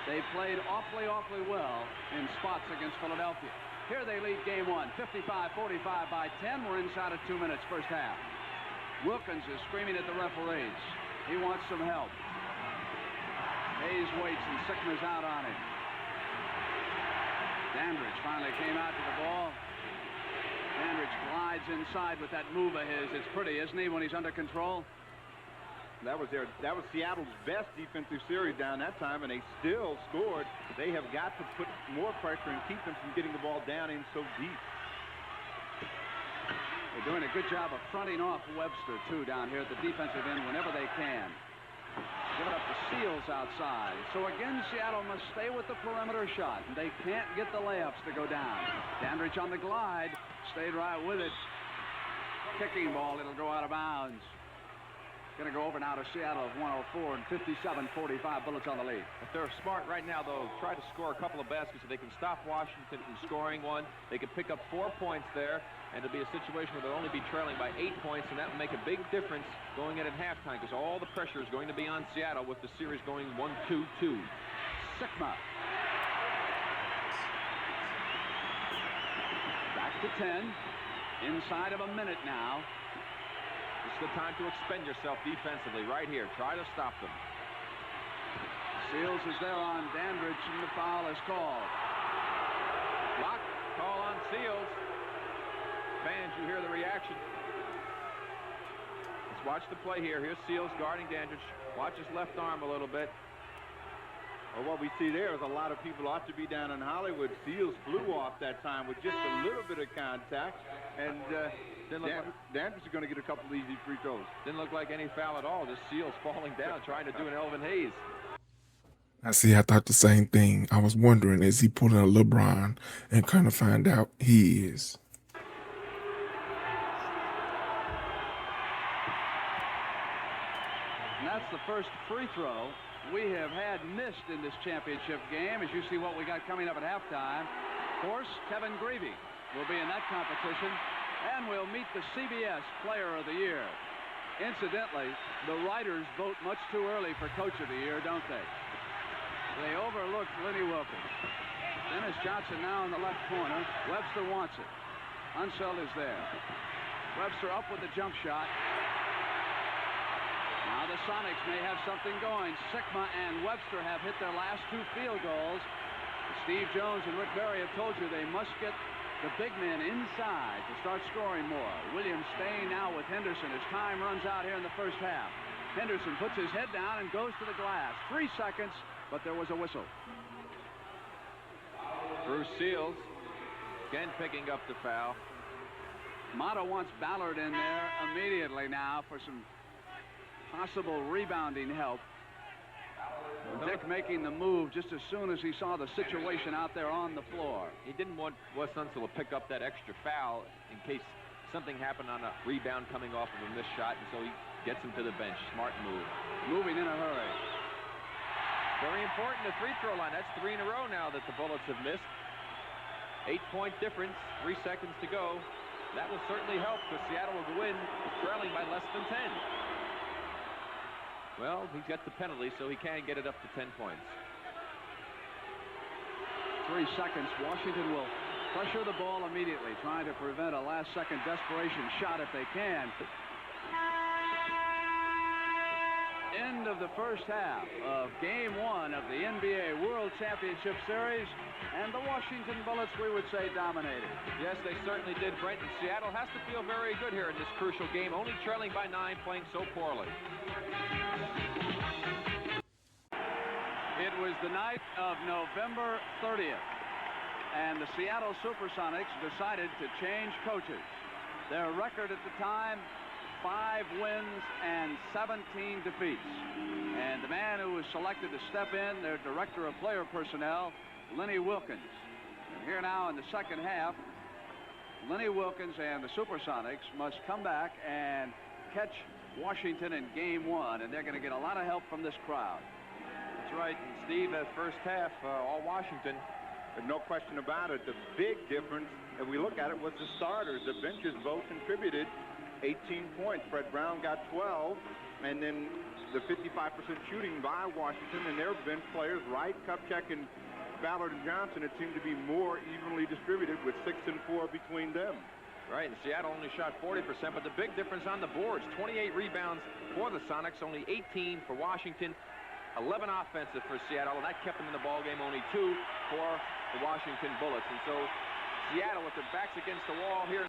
They played awfully well in spots against Philadelphia. Here they lead game one, 55-45 by 10. We're inside of 2 minutes, first half. Wilkins is screaming at the referees. He wants some help. Hayes waits, and Sigma's out on him. Dandridge finally came out to the ball. Dandridge glides inside with that move of his. It's pretty, isn't he, when he's under control? That was Seattle's best defensive series down that time, and they still scored. They have got to put more pressure and keep them from getting the ball down in so deep. They're doing a good job of fronting off Webster, too, down here at the defensive end whenever they can. Give it up to Seals outside. So again, Seattle must stay with the perimeter shot. They can't get the layups to go down. Dandridge on the glide. Stayed right with it. Kicking ball. It'll go out of bounds. Going to go over now to Seattle of 104 and 57-45 Bullets on the lead. If they're smart right now, they'll try to score a couple of baskets so they can stop Washington from scoring one. They can pick up 4 points there, and it'll be a situation where they'll only be trailing by 8 points, and that will make a big difference going in at halftime because all the pressure is going to be on Seattle with the series going 1-2-2. Sigma. Back to 10. Inside of a minute now. It's the time to expend yourself defensively right here. Try to stop them. Seals is there on Dandridge, and the foul is called. Block call on Seals. Fans, you hear the reaction. Let's watch the play here. Here's Seals guarding Dandridge. Watch his left arm a little bit. Well, what we see there is a lot of people ought to be down in Hollywood. Seals flew off that time with just a little bit of contact, and Dandridge is going to get a couple of easy free throws. Didn't look like any foul at all. Just Seals falling down, trying to do an Elvin Hayes. I see, I thought the same thing. I was wondering, is he pulling a LeBron? And kind of find out he is. And that's the first free throw we have had missed in this championship game. As you see what we got coming up at halftime. Of course, Kevin Greavy. will be in that competition, and will meet the CBS Player of the Year. Incidentally, the writers vote much too early for Coach of the Year, don't they? They overlooked Lenny Wilkins. Dennis Johnson now in the left corner. Webster wants it. Unseld is there. Webster up with the jump shot. Now the Sonics may have something going. Sikma and Webster have hit their last 2 field goals. Steve Jones and Rick Barry have told you they must get the big men inside to start scoring more. Williams staying now with Henderson as time runs out here in the first half. Henderson puts his head down and goes to the glass. 3 seconds, but there was a whistle. Bruce Seals again picking up the foul. Mata wants Ballard in there immediately now for some possible rebounding help. Dick making the move just as soon as he saw the situation out there on the floor. He didn't want Wes Unseld to pick up that extra foul in case something happened on a rebound coming off of a missed shot, and so he gets him to the bench. Smart move. Moving in a hurry. Very important, the free throw line. That's 3 in a row now that the Bullets have missed. 8-point difference, 3 seconds to go. That will certainly help because Seattle will win trailing by less than 10. Well, he's got the penalty, so he can get it up to 10 points. 3 seconds. Washington will pressure the ball immediately, trying to prevent a last-second desperation shot if they can. End of the first half of Game 1 of the NBA World Championship Series, and the Washington Bullets, we would say, dominated. Yes, they certainly did, Brent, and Seattle has to feel very good here in this crucial game, only trailing by 9, playing so poorly. It was the night of November 30th, and the Seattle SuperSonics decided to change coaches. Their record at the time, 5 wins and 17 defeats. And the man who was selected to step in, their director of player personnel, Lenny Wilkins. And here now in the second half, Lenny Wilkins and the SuperSonics must come back and catch Washington in Game 1, and they're going to get a lot of help from this crowd. That's right, and Steve, that first half, all Washington. There's no question about it. The big difference, if we look at it, was the starters. The benches both contributed 18 points. Fred Brown got 12, and then the 55% shooting by Washington, and their bench players, Wright, Kupchak, and Ballard and Johnson, it seemed to be more evenly distributed with 6 and 4 between them. Right, and Seattle only shot 40%, but the big difference on the boards, 28 rebounds for the Sonics, only 18 for Washington, 11 offensive for Seattle, and that kept them in the ballgame, only 2 for the Washington Bullets. And so Seattle, with their backs against the wall here.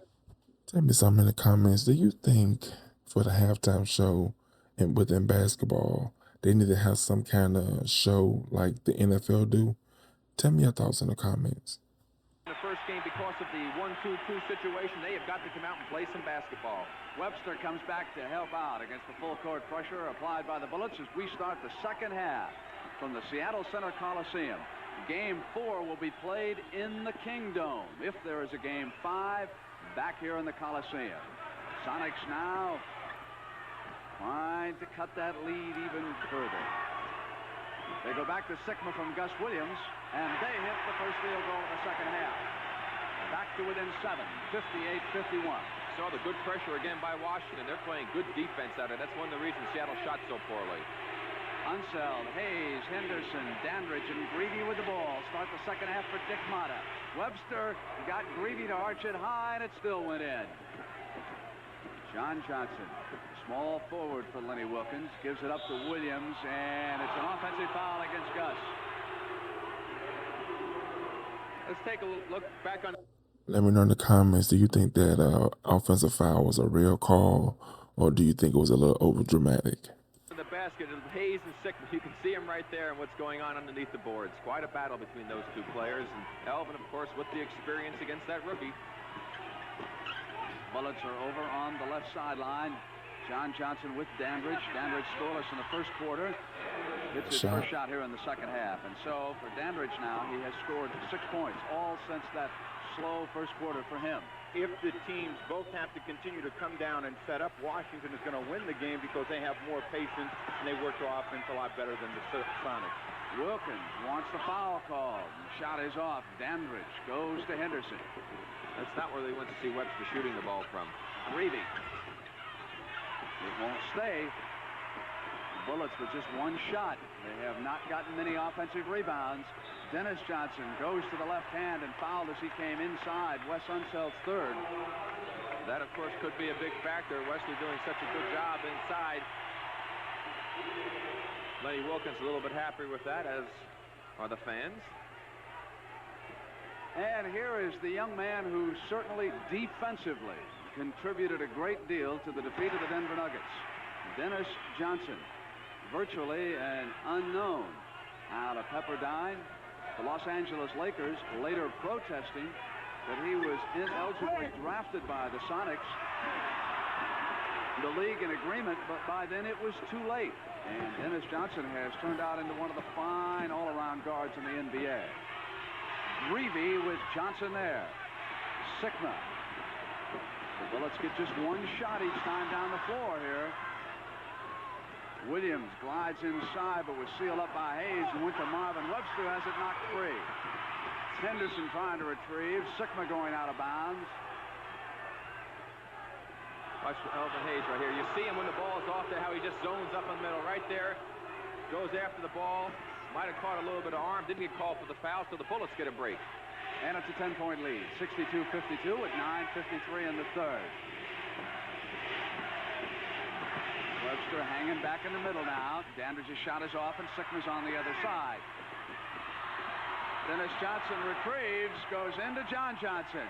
Tell me something in the comments. Do you think for the halftime show and within basketball, they need to have some kind of show like the NFL do? Tell me your thoughts in the comments. In the first game, because of the 1-2-2 situation, they have got to come out and play some basketball. Webster comes back to help out against the full court pressure applied by the Bullets as we start the second half from the Seattle Center Coliseum. Game 4 will be played in the Kingdome. If there is a Game 5, back here in the Coliseum. Sonics now trying to cut that lead even further. They go back to Sikma from Gus Williams, and they hit the first field goal of the second half. Back to within 7, 58-51. Saw the good pressure again by Washington. They're playing good defense out there. That's one of the reasons Seattle shot so poorly. Unseld, Hayes, Henderson, Dandridge, and Greavy with the ball. Start the second half for Dick Mata. Webster got Greavy to arch it high, and it still went in. John Johnson, small forward for Lenny Wilkins, gives it up to Williams, and it's an offensive foul against Gus. Let's take a look back on. Let me know in the comments, do you think that offensive foul was a real call, or do you think it was a little over-dramatic? The basket of Hayes and Sikma, you can see him right there and what's going on underneath the boards. Quite a battle between those two players, and Elvin, of course, with the experience against that rookie. Bullets are over on the left sideline. John Johnson with Dandridge. Dandridge scoreless in the first quarter. It's his first shot here in the second half. And so for Dandridge now, he has scored 6 points, all since that slow first quarter for him. If the teams both have to continue to come down and set up, Washington is going to win the game because they have more patience and they work their offense a lot better than the Sonics. Wilkins wants the foul call. The shot is off. Dandridge goes to Henderson. That's not where they went to see Webster shooting the ball from. Greavy. It won't stay. The Bullets with just one shot. They have not gotten many offensive rebounds. Dennis Johnson goes to the left hand and fouled as he came inside. Wes Unseld's third. That, of course, could be a big factor. Wesley doing such a good job inside. Lenny Wilkins a little bit happy with that, as are the fans. And here is the young man who certainly defensively contributed a great deal to the defeat of the Denver Nuggets. Dennis Johnson, virtually an unknown out of Pepperdine. The Los Angeles Lakers later protesting that he was inelibly drafted by the Sonics. The league in agreement, but by then it was too late. And Dennis Johnson has turned out into one of the fine all-around guards in the NBA. Greavy with Johnson there. Sikma. The Bullets get just one shot each time down the floor here. Williams glides inside, but was sealed up by Hayes and went to Marvin. Webster has it knocked free. Henderson trying to retrieve. Sikma going out of bounds. Watch Elvin Hayes right here. You see him when the ball is off there, how he just zones up in the middle right there. Goes after the ball. Might have caught a little bit of arm. Didn't get called for the foul, so the Bullets get a break. And it's a 10-point lead. 62-52 with 9:53 in the third. Webster hanging back in the middle now. Dandridge's shot is off, and Sikma's on the other side. Dennis Johnson retrieves, goes into John Johnson.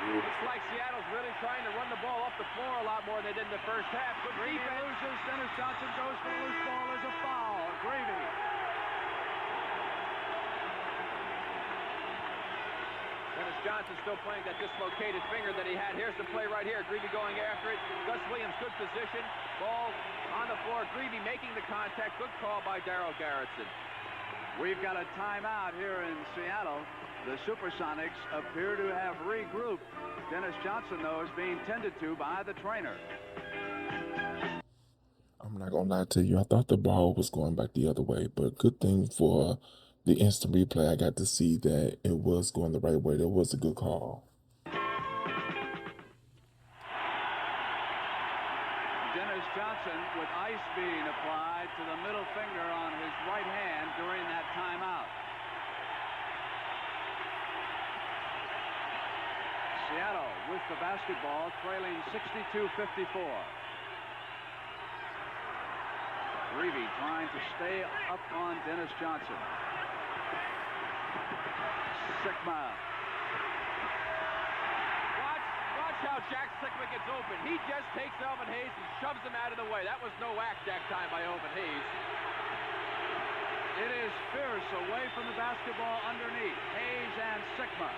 It's like Seattle's really trying to run the ball up the floor a lot more than they did in the first half. Good defense. Loses. Dennis Johnson goes for the loose ball. There's a foul. Greavy. Dennis Johnson still playing that dislocated finger that he had. Here's the play right here. Greavy going after it. Gus Williams, good position. Ball on the floor. Greavy making the contact. Good call by Darryl Garretson. We've got a timeout here in Seattle. The SuperSonics appear to have regrouped. Dennis Johnson, though, is being tended to by the trainer. I'm not going to lie to you. I thought the ball was going back the other way, but good thing for the instant replay, I got to see that it was going the right way. That was a good call. Dennis Johnson with ice being applied to the middle finger on his right hand during that timeout. Seattle with the basketball, trailing 62-54. Greavy trying to stay up on Dennis Johnson. Sikma. Watch how Jack Sikma gets open. He just takes Elvin Hayes and shoves him out of the way. That was no act that time by Elvin Hayes. It is fierce away from the basketball underneath. Hayes and Sikma.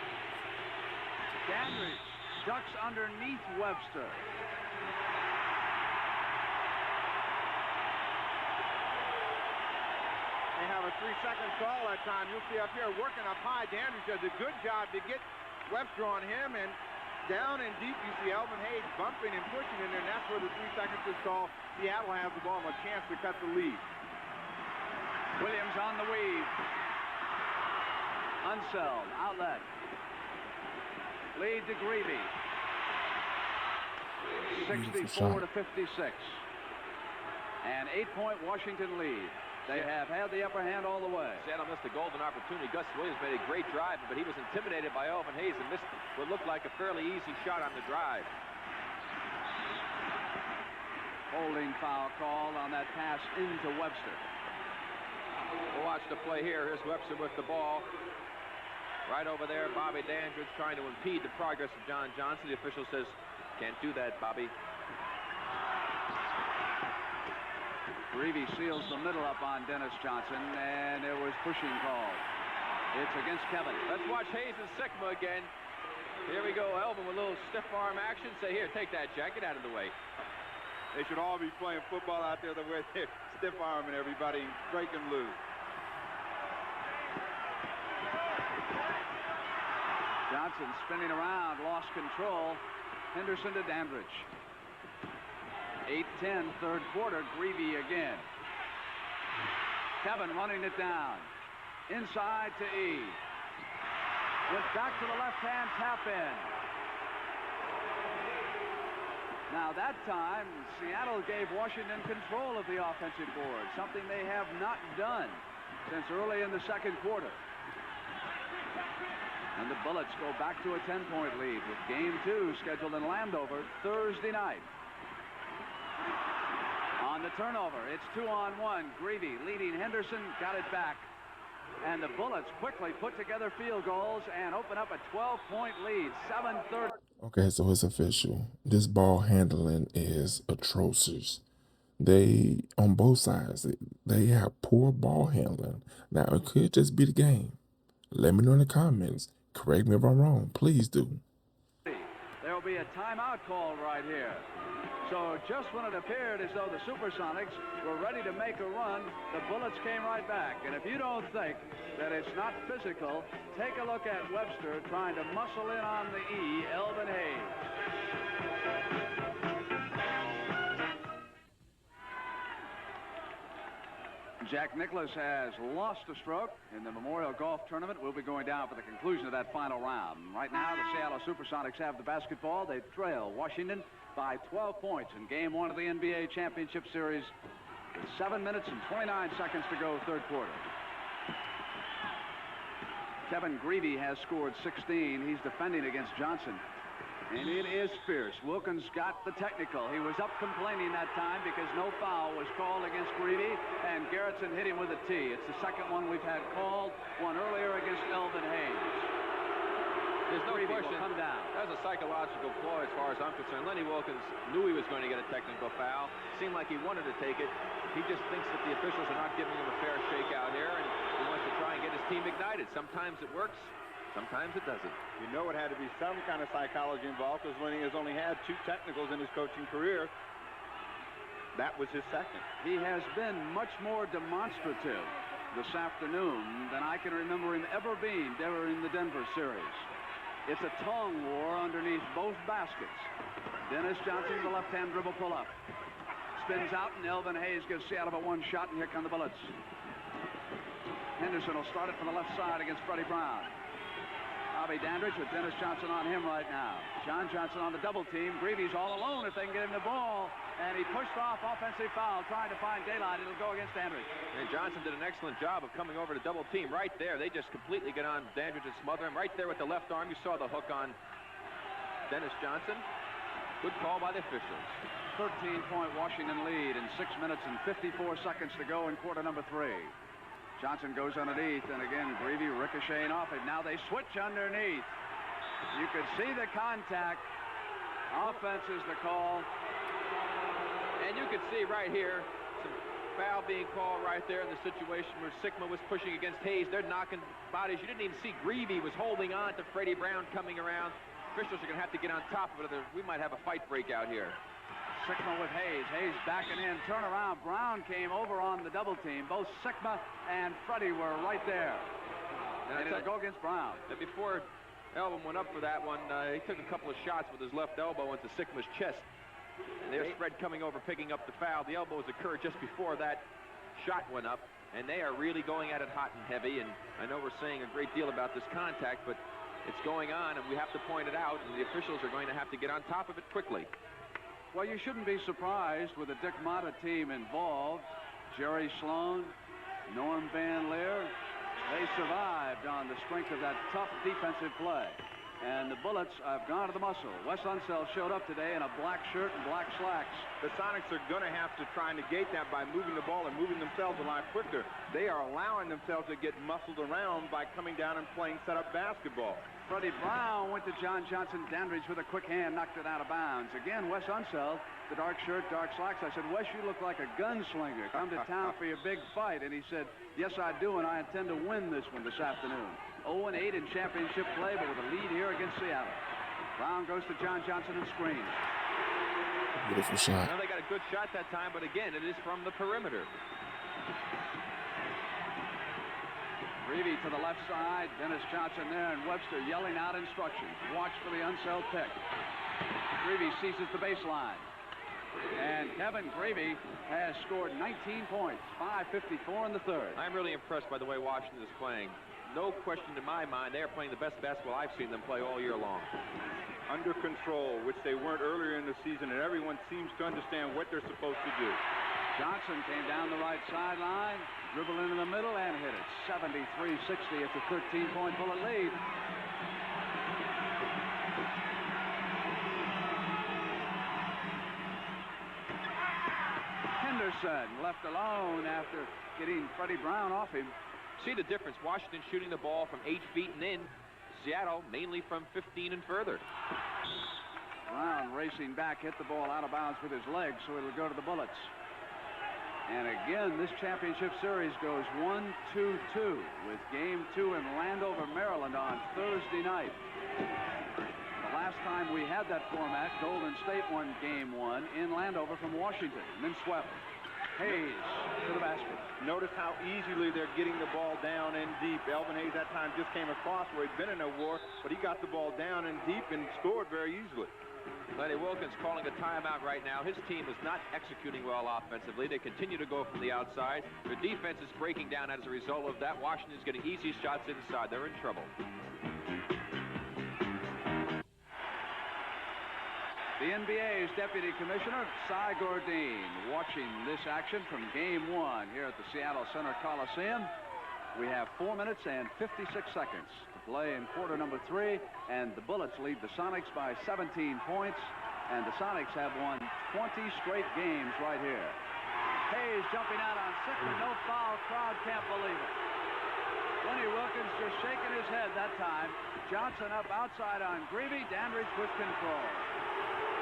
Dandridge ducks underneath Webster. They have a 3-second call that time. You'll see up here working up high. Dandridge does a good job to get Webster on him, and down and deep you see Elvin Hayes bumping and pushing in there, and that's where the 3 seconds is called. Seattle has the ball and a chance to cut the lead. Williams on the weave. Unseld, outlet. Lead to Greavy. 64-56. An 8-point Washington lead. They have had the upper hand all the way. Seattle missed a golden opportunity. Gus Williams made a great drive, but he was intimidated by Elvin Hayes and missed what looked like a fairly easy shot on the drive. Holding foul call on that pass into Webster. We'll watch the play here. Here's Webster with the ball. Right over there, Bobby Dandridge trying to impede the progress of John Johnson. The official says, can't do that, Bobby. Greavy seals the middle up on Dennis Johnson, and there was pushing called. It's against Kevin. Let's watch Hayes and Sikma again. Here we go. Elvin with a little stiff arm action. Say, here, take that, Jack. Get out of the way. They should all be playing football out there the way they're stiff arming everybody, breaking loose. Johnson spinning around, lost control. Henderson to Dandridge. 8-10, third quarter. Greavy again. Kevin running it down. Inside to E. Went back to the left-hand tap-in. Now that time, Seattle gave Washington control of the offensive board, something they have not done since early in the second quarter. And the Bullets go back to a 10-point lead with Game 2 scheduled in Landover Thursday night. On the turnover, it's 2-on-1. Greavy leading Henderson, got it back. And the Bullets quickly put together field goals and open up a 12-point lead, 7:30. Okay, so it's official. This ball handling is atrocious. They, on both sides, they have poor ball handling. Now, it could just be the game. Let me know in the comments. Correct me if I'm wrong. Please do. There will be a timeout call right here. So just when it appeared as though the SuperSonics were ready to make a run, the Bullets came right back. And if you don't think that it's not physical, take a look at Webster trying to muscle in on the E, Elvin Hayes. Jack Nicklaus has lost a stroke in the Memorial Golf Tournament. We'll be going down for the conclusion of that final round. Right now, the Seattle SuperSonics have the basketball. They trail Washington by 12 points in Game 1 of the NBA Championship Series with 7 minutes and 29 seconds to go, third quarter. Kevin Greavy has scored 16. He's defending against Johnson. And it is fierce. Wilkins got the technical. He was up complaining that time because no foul was called against Greavy, and Garrettson hit him with a tee. It's the second one we've had called, one earlier against Elvin Hayes. There's no question. Come down. That was a psychological flaw as far as I'm concerned. Lenny Wilkins knew he was going to get a technical foul. Seemed like he wanted to take it. He just thinks that the officials are not giving him a fair shake out here, and he wants to try and get his team ignited. Sometimes it works. Sometimes it doesn't. You know it had to be some kind of psychology involved because Lenny has only had 2 technicals in his coaching career. That was his second. He has been much more demonstrative this afternoon than I can remember him ever being during the Denver series. It's a tongue war underneath both baskets. Dennis Johnson, the left-hand dribble pull-up. Spins out, and Elvin Hayes gives Seattle a 1 shot, and here come the Bullets. Henderson will start it from the left side against Freddie Brown. Bobby Dandridge with Dennis Johnson on him right now. John Johnson on the double team. Greavy's all alone if they can get him the ball. And he pushed off offensive foul, trying to find daylight. It'll go against Dandridge. And Johnson did an excellent job of coming over to double team right there. They just completely get on Dandridge and smother him right there with the left arm. You saw the hook on Dennis Johnson. Good call by the officials. 13-point Washington lead in 6 minutes and 54 seconds to go in quarter number 3. Johnson goes underneath, and again, Greavy ricocheting off it. Now they switch underneath. You could see the contact. Offense is the call. And you could see right here, some foul being called right there in the situation where Sigma was pushing against Hayes. They're knocking bodies. You didn't even see Greavy was holding on to Freddie Brown coming around. Officials are going to have to get on top of it. We might have a fight break out here. Sigma with Hayes. Hayes backing in. Turn around. Brown came over on the double team. Both Sigma and Freddie were right there. And it'll go against Brown. Before Elvin went up for that one, he took a couple of shots with his left elbow into Sigma's chest. And there's Fred coming over, picking up the foul. The elbows occurred just before that shot went up. And they are really going at it hot and heavy. And I know we're saying a great deal about this contact, but it's going on, and we have to point it out. And the officials are going to have to get on top of it quickly. Well, you shouldn't be surprised with the Dick Motta team involved. Jerry Sloan, Norm Van Leer, they survived on the strength of that tough defensive play. And the Bullets have gone to the muscle. Wes Unseld showed up today in a black shirt and black slacks. The Sonics are going to have to try and negate that by moving the ball and moving themselves a lot quicker. They are allowing themselves to get muscled around by coming down and playing setup basketball. Freddie Brown went to John Johnson. Dandridge with a quick hand knocked it out of bounds. Again, Wes Unseld, the dark shirt, dark slacks. I said, Wes, you look like a gunslinger. Come to town for your big fight. And he said, yes, I do, and I intend to win this one this afternoon. 0-8 in championship play, but with a lead here against Seattle. Brown goes to John Johnson and screens. Beautiful shot. Well, they got a good shot that time, but again, it is from the perimeter. Greavy to the left side. Dennis Johnson there, and Webster yelling out instructions. Watch for the Unseld pick. Greavy seizes the baseline. And Kevin Greavy has scored 19 points, 5:54 in the third. I'm really impressed by the way Washington is playing. no question in my mind, they are playing the best basketball I've seen them play all year long. Under control, which they weren't earlier in the season, and everyone seems to understand what they're supposed to do. Johnson came down the right sideline, dribbled into the middle, and hit it. 73-60. It's a 13-point Bullet lead. Henderson left alone after getting Freddie Brown off him. See the difference. Washington shooting the ball from 8 feet and in. Seattle mainly from 15 and further. Brown racing back, hit the ball out of bounds with his legs, so it'll go to the Bullets. And again, this championship series goes 1-2-2 with Game 2 in Landover, Maryland on Thursday night. The last time we had that format, Golden State won Game 1 in Landover from Washington and then swept. Hayes to the basket. Notice how easily they're getting the ball down and deep. Elvin Hayes that time just came across where he'd been in a war, but he got the ball down and deep and scored very easily. Lenny Wilkins calling a timeout right now. His team is not executing well offensively. They continue to go from the outside. Their defense is breaking down as a result of that. Washington's getting easy shots inside. They're in trouble. The NBA's Deputy Commissioner, Cy Gordine, watching this action from Game 1 here at the Seattle Center Coliseum. We have 4 minutes and 56 seconds to play in quarter number 3, and the Bullets lead the Sonics by 17 points, and the Sonics have won 20 straight games right here. Hayes jumping out on Sickler, no foul. Crowd can't believe it. Lenny Wilkins just shaking his head that time. Johnson up outside on Greavy. Dandridge with control.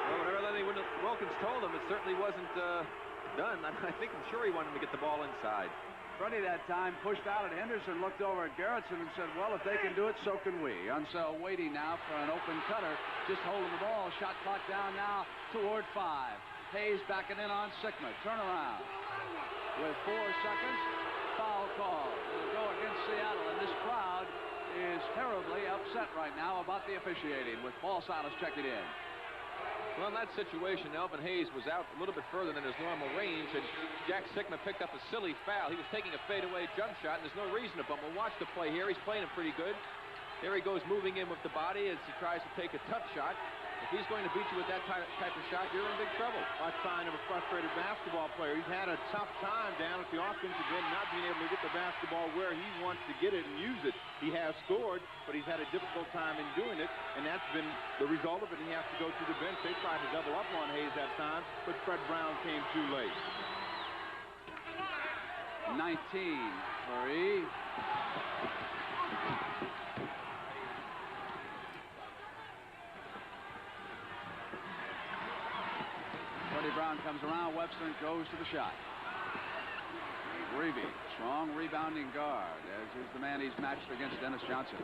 Well, whatever Lenny Wilkins told him, it certainly wasn't done. I'm sure he wanted him to get the ball inside. Freddie that time pushed out at Henderson, looked over at Garrettson and said, well, if they can do it, so can we. Unseld waiting now for an open cutter, just holding the ball. Shot clock down now toward 5. Hayes backing in on Sickler. Turnaround. With 4 seconds, foul call. It'll go against Seattle, and this crowd is terribly upset right now about the officiating with Paul Silas checking in. Well, in that situation, Elvin Hayes was out a little bit further than his normal range, and Jack Sickman picked up a silly foul. He was taking a fadeaway jump shot, and there's no reason to bump. We'll watch the play here. He's playing it pretty good. There he goes moving in with the body as he tries to take a tough shot. If he's going to beat you with that type of shot, you're in big trouble. A sign of a frustrated basketball player. He's had a tough time down at the offensive end, not being able to get the basketball where he wants to get it and use it. He has scored, but he's had a difficult time in doing it, and that's been the result of it. He has to go to the bench. They tried to double up on Hayes that time, but Fred Brown came too late. 19 for E. Freddie Brown comes around. Webster goes to the shot. Greavy, strong rebounding guard, as is the man he's matched against Dennis Johnson.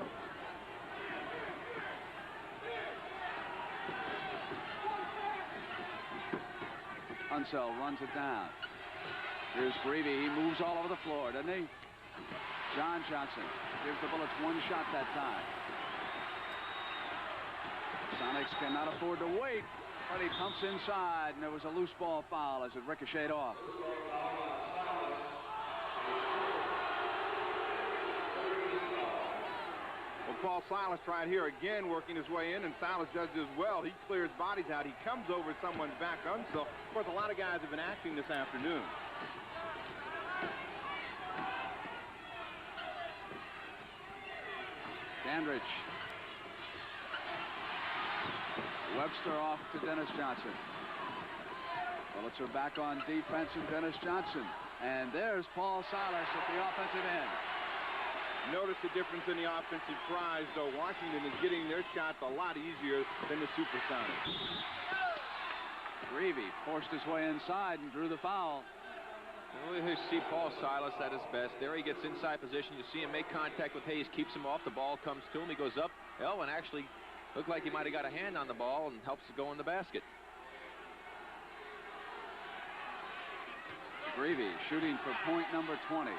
Unseld runs it down. Here's Greavy. He moves all over the floor, doesn't he? John Johnson gives the Bullets one shot that time. Sonics cannot afford to wait. Freddie pumps inside, and there was a loose ball foul as it ricocheted off. Well, Paul Silas tried here again, working his way in, and Silas does as well. He clears bodies out. He comes over someone's back unseld. Of course, a lot of guys have been acting this afternoon. Dandridge. Webster off to Dennis Johnson. Bullets are back on defense and Dennis Johnson. And there's Paul Silas at the offensive end. Notice the difference in the offensive tries, though. Washington is getting their shots a lot easier than the SuperSonics. Greavy forced his way inside and drew the foul. Well, you see Paul Silas at his best. There he gets inside position. You see him make contact with Hayes, keeps him off. The ball comes to him. He goes up. Elwin actually looked like he might have got a hand on the ball and helps it go in the basket. Greavy shooting for point number 20.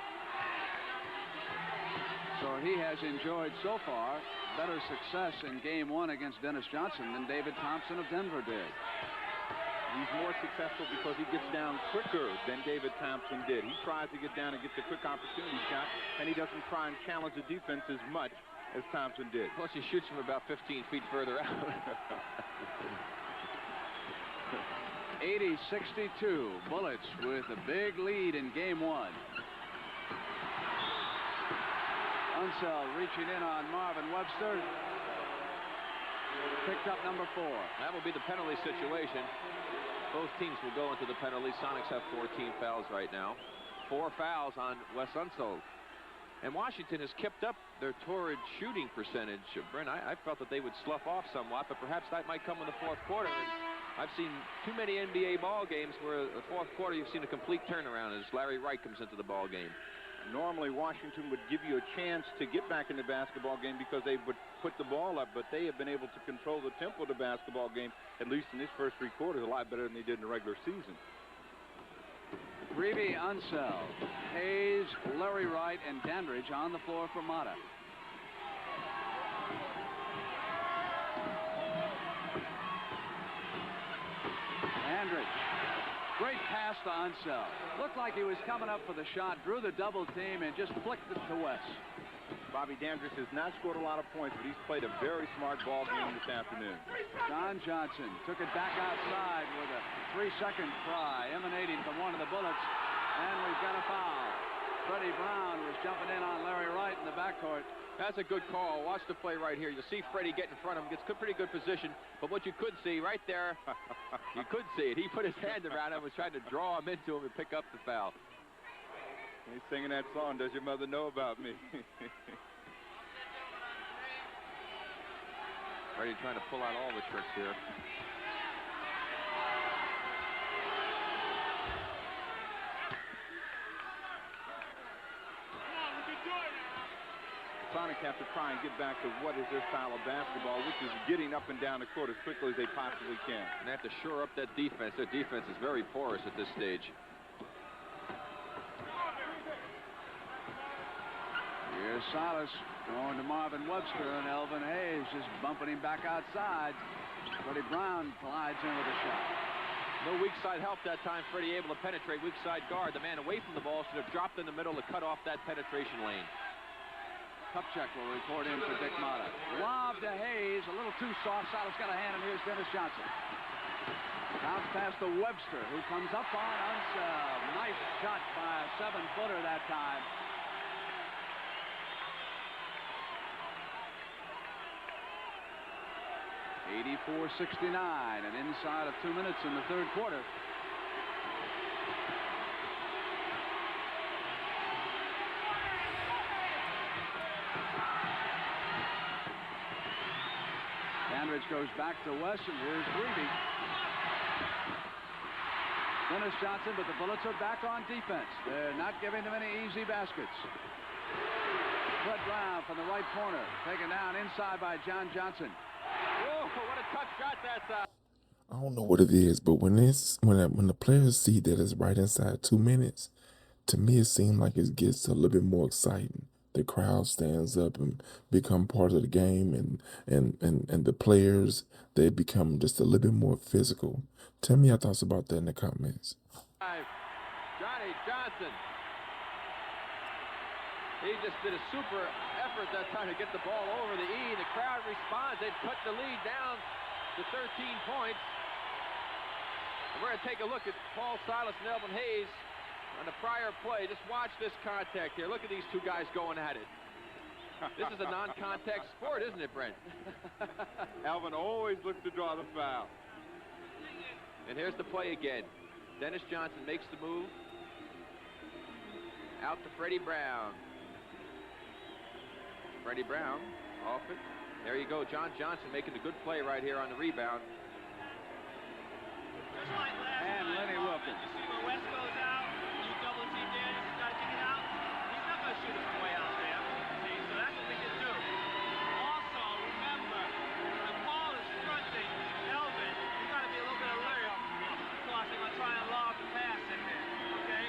So he has enjoyed so far better success in game 1 against Dennis Johnson than David Thompson of Denver did. He's more successful because he gets down quicker than David Thompson did. He tries to get down and get the quick opportunity shot, and he doesn't try and challenge the defense as much as Thompson did. Plus, he shoots from about 15 feet further out. 80-62. Bullets with a big lead in game one. Unseld reaching in on Marvin Webster. Picked up number 4. That will be the penalty situation. Both teams will go into the penalty. Sonics have 14 fouls right now. 4 fouls on Wes Unseld. And Washington has kept up their torrid shooting percentage. Brent, I felt that they would slough off somewhat, but perhaps that might come in the fourth quarter. And I've seen too many NBA ball games where the fourth quarter you've seen a complete turnaround as Larry Wright comes into the ball game. Normally, Washington would give you a chance to get back in the basketball game because they would put the ball up, but they have been able to control the tempo of the basketball game, at least in this first 3 quarters, a lot better than they did in the regular season. Reeve, Unseld, Hayes, Larry Wright, and Dandridge on the floor for Mata. Dandridge. Great pass to Unseld. Looked like he was coming up for the shot, drew the double team, and just flicked it to West. Bobby Dandridge has not scored a lot of points, but he's played a very smart ball game this afternoon. John Johnson took it back outside with a 3-second try emanating from one of the Bullets, and we've got a foul. Freddie Brown was jumping in on Larry Wright in the backcourt. That's a good call. Watch the play right here. You'll see Freddie get in front of him, gets pretty good position. But what you could see right there, you could see it. He put his hand around him, was trying to draw him into him and pick up the foul. He's singing that song, Does Your Mother Know About Me? Freddie trying to pull out all the tricks here. Sonics have to try and get back to what is their style of basketball, which is getting up and down the court as quickly as they possibly can. And they have to shore up that defense. Their defense is very porous at this stage. Here's Silas going to Marvin Webster, and Elvin Hayes just bumping him back outside. Freddie Brown glides in with a shot. No weak side help that time. Freddie able to penetrate weak side guard. The man away from the ball should have dropped in the middle to cut off that penetration lane. Kupchak will report in for Dick Mata. Lob to Hayes, a little too soft. Silas got a hand, and here's Dennis Johnson. Bounce pass to Webster, who comes up on Unseld. Nice shot by a 7-footer that time. .84-69, and inside of 2 minutes in the third quarter. Dandridge goes back to West, and here's Reeve. Dennis Johnson, but the Bullets are back on defense. They're not giving them any easy baskets. Fred Brown from the right corner, taken down inside by John Johnson. Whoa, what a tough shot that's I don't know what it is, but when the players see that it's right inside 2 minutes, to me it seems like it gets a little bit more exciting. The crowd stands up and become part of the game, and the players, they become just a little bit more physical. Tell me your thoughts about that in the comments. Johnny Johnson. He just did a super effort that time to get the ball over the E. The crowd responds. They've cut the lead down to 13 points. And we're going to take a look at Paul Silas and Elvin Hayes on the prior play. Just watch this contact here. Look at these two guys going at it. This is a non-contact sport, isn't it, Brent? Elvin always looks to draw the foul. And here's the play again. Dennis Johnson makes the move. Out to Freddie Brown. Freddie Brown off it. There you go. John Johnson making a good play right here on the rebound. And Lenny Wilkins. You see where West goes out, you double team there, you got to kick it out. He's not going to shoot it from way out there. See, so that's what we can do. Also, remember, when Paul is fronting Elvin, you got to be a little bit alert because they're going to try and lob the pass in there. Okay?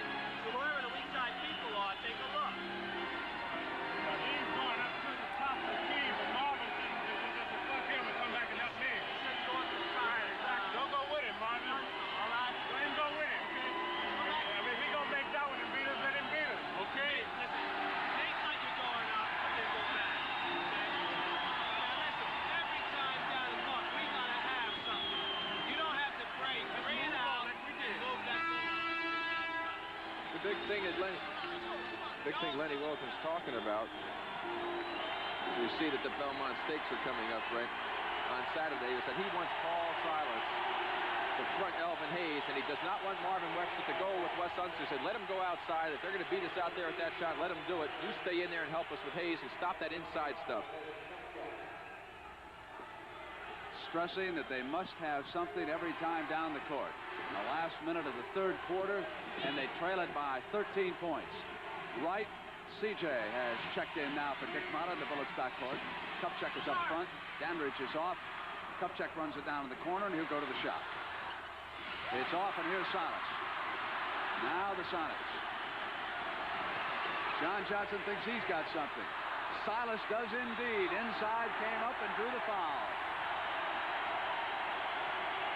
So wherever the weak side people are, take a look. He's going up to the top of the key, but Marvin just fuck him and come back and help me. Shouldn't go to the side. Don't go with him, Marvin. big thing Lenny Wilkins talking about. We see that the Belmont Stakes are coming up right on Saturday. Is that he wants Paul Silas to front Elvin Hayes, and he does not want Marvin Webster to go with Wes Unser. He said, let him go outside. If they're going to beat us out there at that shot, let him do it. You stay in there and help us with Hayes and stop that inside stuff. Stressing that they must have something every time down the court. In the last minute of the third quarter, and they trail it by 13 points. Wright, CJ has checked in now for Dick Motta in the Bullets backcourt. Kupchak is up front. Dandridge is off. Kupchak runs it down in the corner, and he'll go to the shot. It's off, and here's Silas. Now the Sonics. John Johnson thinks he's got something. Silas does indeed. Inside, came up and drew the foul.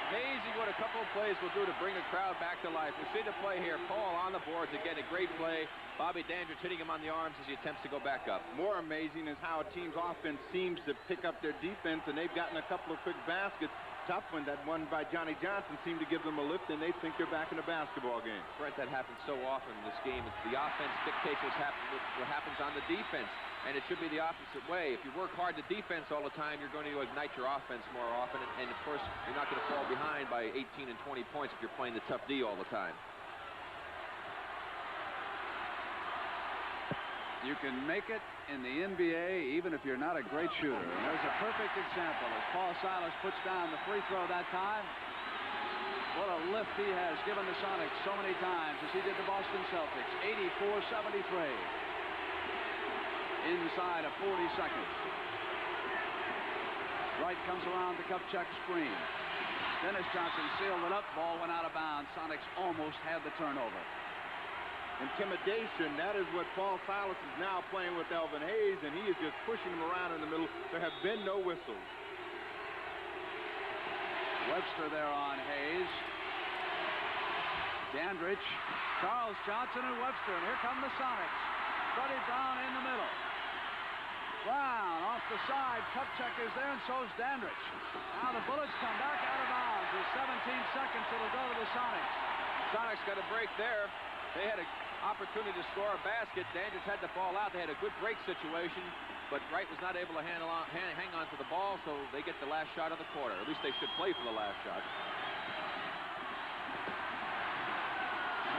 Amazing what a couple of plays will do to bring the crowd back to life. We see the play here. Paul on the boards again, a great play. Bobby Dandridge hitting him on the arms as he attempts to go back up. More amazing is how a team's offense seems to pick up their defense, and they've gotten a couple of quick baskets. Tough one, that one by Johnny Johnson seemed to give them a lift, and they think they're back in a basketball game. Brent, that happens so often in this game. The offense dictates what happens on the defense, and it should be the opposite way. If you work hard to defense all the time, you're going to ignite your offense more often, and of course, you're not going to fall behind by 18 and 20 points if you're playing the tough D all the time. You can make it in the NBA even if you're not a great shooter. And there's a perfect example as Paul Silas puts down the free throw that time. What a lift he has given the Sonics so many times as he did the Boston Celtics. 84-73. Inside of 40 seconds. Wright comes around the Kupchak screen. Dennis Johnson sealed it up. Ball went out of bounds. Sonics almost had the turnover. Intimidation, that is what Paul Silas is now playing with Elvin Hayes, and he is just pushing him around in the middle. There have been no whistles. Webster there on Hayes. Dandridge, Charles Johnson, and Webster, and here come the Sonics. Freddie Brown in the middle. Brown off the side. Kupchak is there, and so's Dandridge. Now the Bullets come back out of bounds. With 17 seconds, it'll go to the Sonics. Sonics got a break there. They had an opportunity to score a basket. Dandridge had the ball out. They had a good break situation, but Wright was not able to hang on to the ball, so they get the last shot of the quarter. At least they should play for the last shot.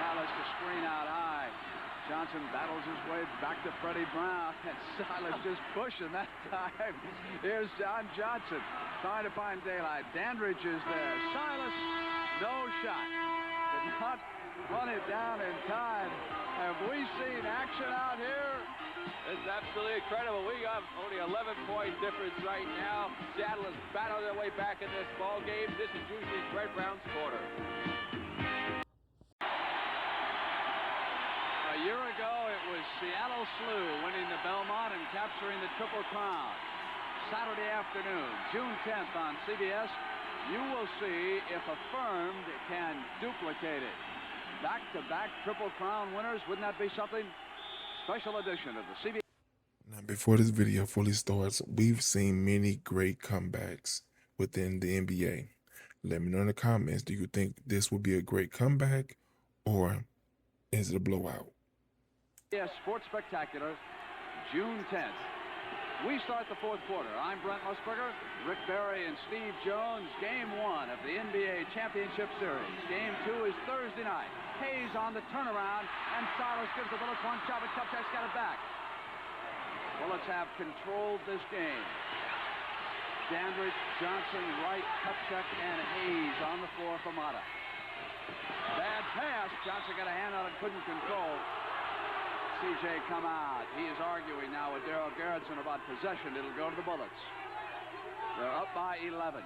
Silas to screen out high. Johnson battles his way back to Freddie Brown, and Silas just pushing that time. Here's John Johnson trying to find daylight. Dandridge is there. Silas, no shot. Did not run it down in time. Have we seen action out here? It's absolutely incredible. We got only 11-point difference right now. Seattle has battled their way back in this ball game. This is usually Fred Brown's quarter. A year ago, it was Seattle SLU winning the Belmont and capturing the Triple Crown. Saturday afternoon, June 10th on CBS. You will see if affirmed can duplicate it. Back-to-back Triple Crown winners. Wouldn't that be something? Special edition of the CBS. Now, before this video fully starts, we've seen many great comebacks within the NBA. Let me know in the comments, do you think this would be a great comeback, or is it a blowout? CBS Sports Spectacular, June 10th. We start the fourth quarter. I'm Brent Musburger, Rick Barry, and Steve Jones. Game 1 of the NBA Championship Series. Game 2 is Thursday night. Hayes on the turnaround, and Silas gives the Bullets one shot, but Kupchak's got it back. Bullets have controlled this game. Dandridge, Johnson, Wright, Kupchak, and Hayes on the floor for Motta. Bad pass. Johnson got a hand on it, couldn't control. CJ come out. He is arguing now with Darryl Garrettson about possession. It'll go to the Bullets. They're up by 11.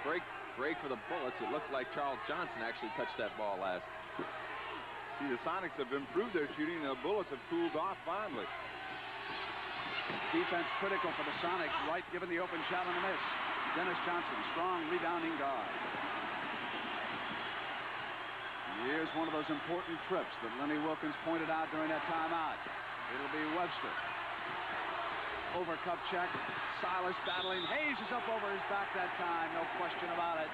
Break for the Bullets. It looked like Charles Johnson actually touched that ball last. See, the Sonics have improved their shooting, and the Bullets have cooled off finally. Defense critical for the Sonics. Wright given the open shot on the miss. Dennis Johnson, strong rebounding guard. Here's one of those important trips that Lenny Wilkins pointed out during that timeout. It'll be Webster. Over Kupchak. Silas battling. Hayes is up over his back that time. No question about it.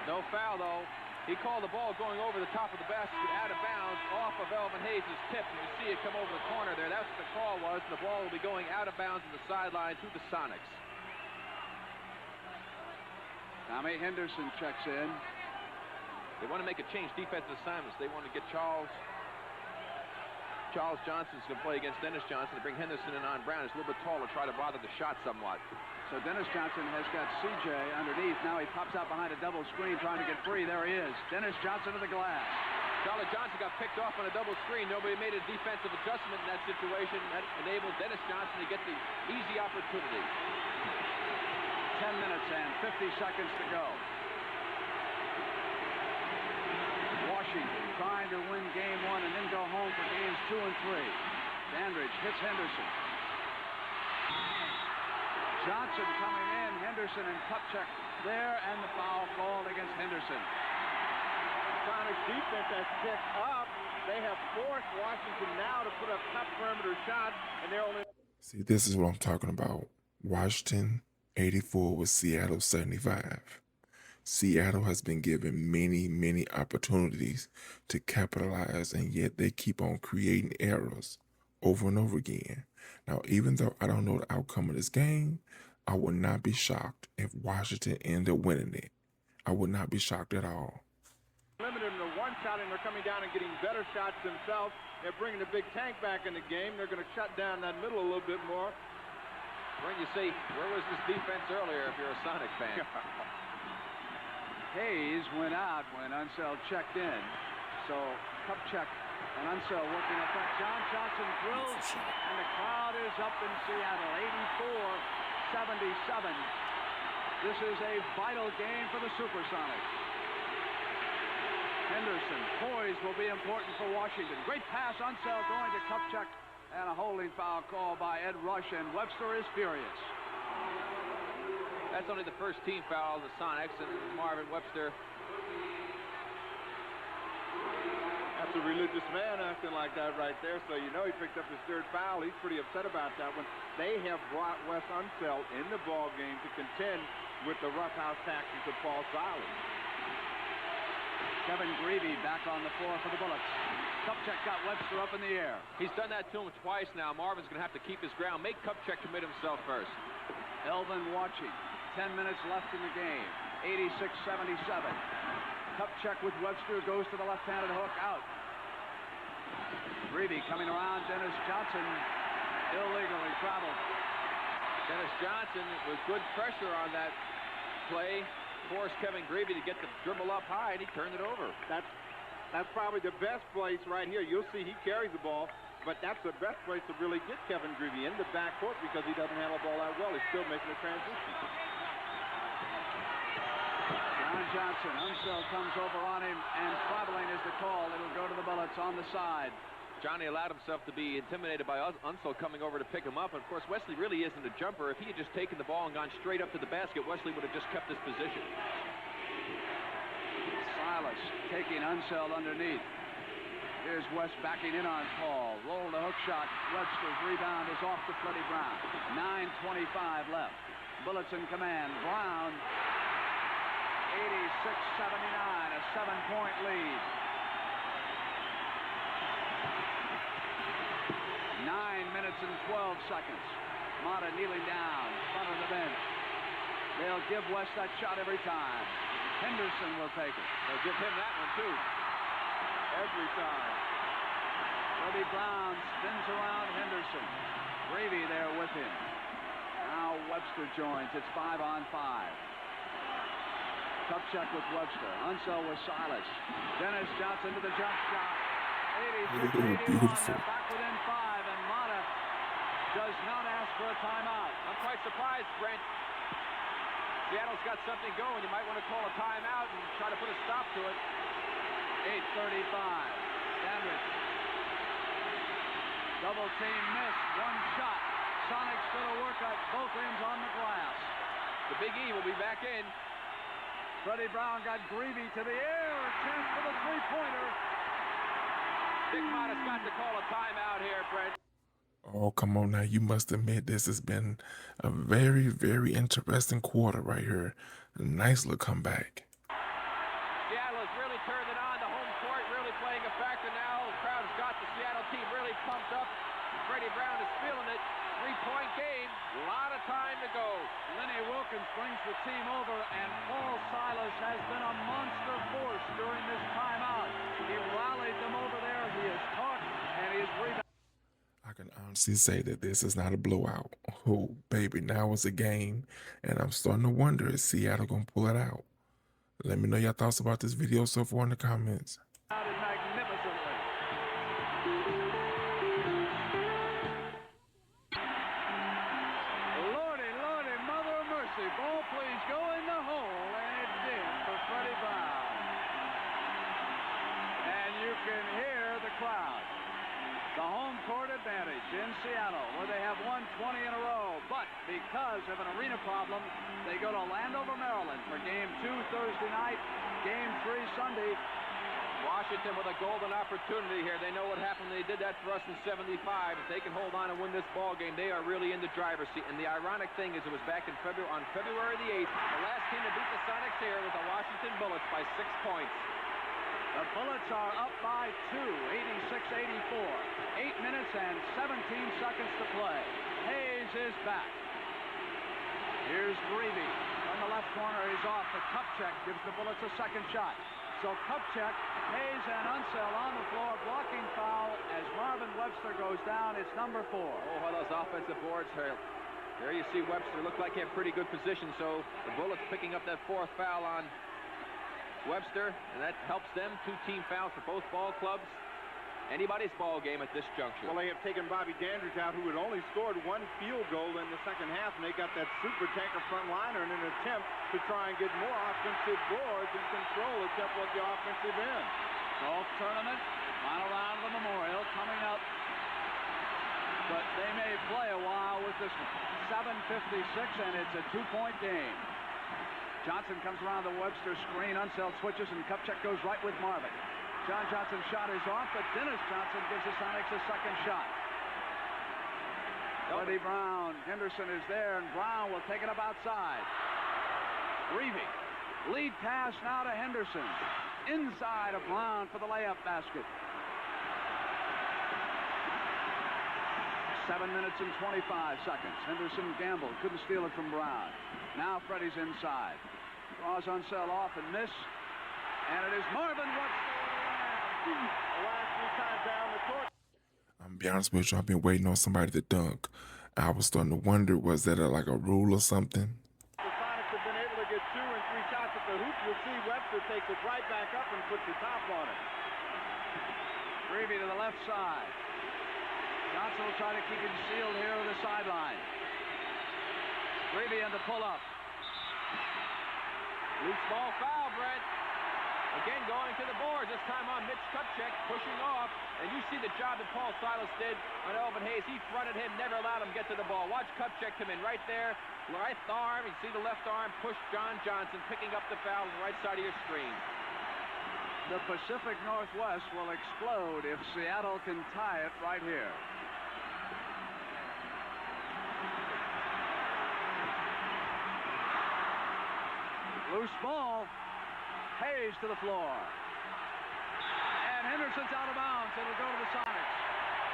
No foul, though. He called the ball going over the top of the basket, out of bounds, off of Elvin Hayes' tip. And you see it come over the corner there. That's what the call was. The ball will be going out of bounds on the sideline to the Sonics. Tommy Henderson checks in. They want to make a change defensive assignments. They want to get Charles Johnson's going to play against Dennis Johnson to bring Henderson in on Brown. He's a little bit taller, try to bother the shot somewhat. So Dennis Johnson has got CJ underneath. Now he pops out behind a double screen trying to get free. There he is. Dennis Johnson to the glass. Charlie Johnson got picked off on a double screen. Nobody made a defensive adjustment in that situation. That enabled Dennis Johnson to get the easy opportunity. 10 minutes and 50 seconds to go. Washington trying to win game 1 and then go home for games 2 and 3. Dandridge hits Henderson. Johnson coming in. Henderson and Kupchak there, and the foul called against Henderson. Sonics defense has picked up. They have forced Washington now to put up tough perimeter shots, and they're only... See, this is what I'm talking about. Washington 84 with Seattle 75. Seattle has been given many opportunities to capitalize, and yet they keep on creating errors over and over again. Now, even though I don't know the outcome of this game, I would not be shocked if Washington ended up winning it. I would not be shocked at all. Limited them to one shot, and they're coming down and getting better shots themselves. They're bringing the big tank back in the game. They're going to shut down that middle a little bit more. When you say, where was this defense earlier if you're a Sonic fan? Hayes went out when Unseld checked in. So Kupchak and Unseld working up front. John Johnson drills, and the crowd is up in Seattle. 84-77. This is a vital game for the SuperSonics. Henderson, poise will be important for Washington. Great pass, Unseld going to Kupchak, and a holding foul call by Ed Rush, and Webster is furious. That's only the first team foul of the Sonics, and Marvin Webster. That's a religious man acting like that right there, so you know he picked up his third foul. He's pretty upset about that one. They have brought Wes Unseld in the ball game to contend with the roughhouse tactics of Paul Silas. Kevin Greavy back on the floor for the Bullets. Kupchak got Webster up in the air. He's done that to him twice now. Marvin's going to have to keep his ground. Make Kupchak commit himself first. Elvin watching. 10 minutes left in the game. 86-77. Kupchak with Webster goes to the left-handed hook out. Greavy coming around. Dennis Johnson illegally traveled. Dennis Johnson with good pressure on that play forced Kevin Greavy to get the dribble up high, and he turned it over. That's probably the best place right here. You'll see he carries the ball, but that's the best place to really get Kevin Greavy in the backcourt because he doesn't handle the ball that well. He's still making a transition. John Johnson, Unseld comes over on him, and traveling is the call. It'll go to the Bullets on the side. Johnny allowed himself to be intimidated by Unseld coming over to pick him up. And of course, Wesley really isn't a jumper. If he had just taken the ball and gone straight up to the basket, Wesley would have just kept his position. Silas taking Unseld underneath. Here's West backing in on Paul. Roll the hook shot. Webster's rebound is off to Freddie Brown. 9:25 left. Bullets in command. Brown, 86-79, a 7-point lead. 9 minutes and 12 seconds. Mata kneeling down, front of the bench. They'll give West that shot every time. Henderson will take it. They'll give him that one, too. Every time. Freddie Brown spins around Henderson. Greavy there with him. Now Webster joins. It's 5-on-5. Kupchak with Webster. Unseld with Silas. Dennis Johnson to the jump shot. 86-81. They're back within 5, and Mata does not ask for a timeout. I'm quite surprised, Brent. Seattle's got something going. You might want to call a timeout and try to put a stop to it. 8:35. Dandridge. Double team miss. One shot. Sonics going to work at both ends on the glass. The Big E will be back in. Freddie Brown got Greavy to the air. A chance for the three-pointer. Dick Mata's got to call a timeout here, Brent. Oh, come on now. You must admit this has been a very interesting quarter right here. A nice little comeback. Seattle has really ground is feeling it. 3-point game. A lot of time to go. Lenny Wilkins brings the team over, and Paul Silas has been a monster force during this timeout. He rallied them over there. He has talked, and he has rebounded. I can honestly say that this is not a blowout. Oh, baby, now it's a game, and I'm starting to wonder, is Seattle going to pull it out? Let me know your thoughts about this video so far in the comments. Magnificently. Lordy, Lordy, Mother of Mercy. Ball, please go in the hole, and it did for Freddie Brown. And you can hear the crowd. The home court advantage in Seattle, where they have won 20 in a row. But because of an arena problem, they go to Landover, Maryland for Game 2 Thursday night, Game 3 Sunday. Washington with a golden opportunity here. They know what happened. They did that for us in '75. If they can hold on and win this ball game, they are really in the driver's seat. And the ironic thing is, it was back in February the 8th. The last team to beat the Sonics here was the Washington Bullets by 6 points. The Bullets are up by 2, 86-84. 8 minutes and 17 seconds to play. Hayes is back. Here's Greavy. From the left corner, he's off. The Kupchak gives the Bullets a second shot. So Kupchak, Hayes, and Unseld on the floor. Blocking foul as Marvin Webster goes down. It's number 4. Oh, how those offensive boards hurt. There you see Webster looked like he had pretty good position. So the Bullets picking up that 4th foul on Webster, and that helps them. 2 team fouls for both ball clubs. Anybody's ball game at this juncture. Well, they have taken Bobby Dandridge out, who had only scored 1 field goal in the second half, and they got that super tanker front liner in an attempt to try and get more offensive boards and control the tempo at the offensive end. Golf tournament, final round of the Memorial coming up. But they may play a while with this one. 7:56, and it's a 2-point game. Johnson comes around the Webster screen. Unseld switches, and Kupchak goes right with Marvin. John Johnson's shot is off, but Dennis Johnson gives the Sonics a second shot. Freddie Brown. Henderson is there, and Brown will take it up outside. Greavy. Lead pass now to Henderson. Inside of Brown for the layup basket. 7 minutes and 25 seconds. Henderson gambled. Couldn't steal it from Brown. Now Freddie's inside. Draws Unseld off and miss. And it is Marvin Webster. The last 3 times down the court. I'm gonna be honest with you, I've been waiting on somebody to dunk. I was starting to wonder, was that like a rule or something? The Sonics have been able to get 2 and 3 shots at the hoop. You'll see Webster takes it right back up and puts the top on it. Greavy to the left side. Johnson will try to keep him sealed here on the sideline. Greavy in the pull-up. Loose ball foul, Brent. Again going to the boards, this time on Mitch Kupchak, pushing off. And you see the job that Paul Silas did on Elvin Hayes. He fronted him, never allowed him to get to the ball. Watch Kupchak come in right there. Right arm, you see the left arm push John Johnson, picking up the foul on the right side of your screen. The Pacific Northwest will explode if Seattle can tie it right here. Loose ball. Hayes to the floor. And Henderson's out of bounds. It'll go to the Sonics.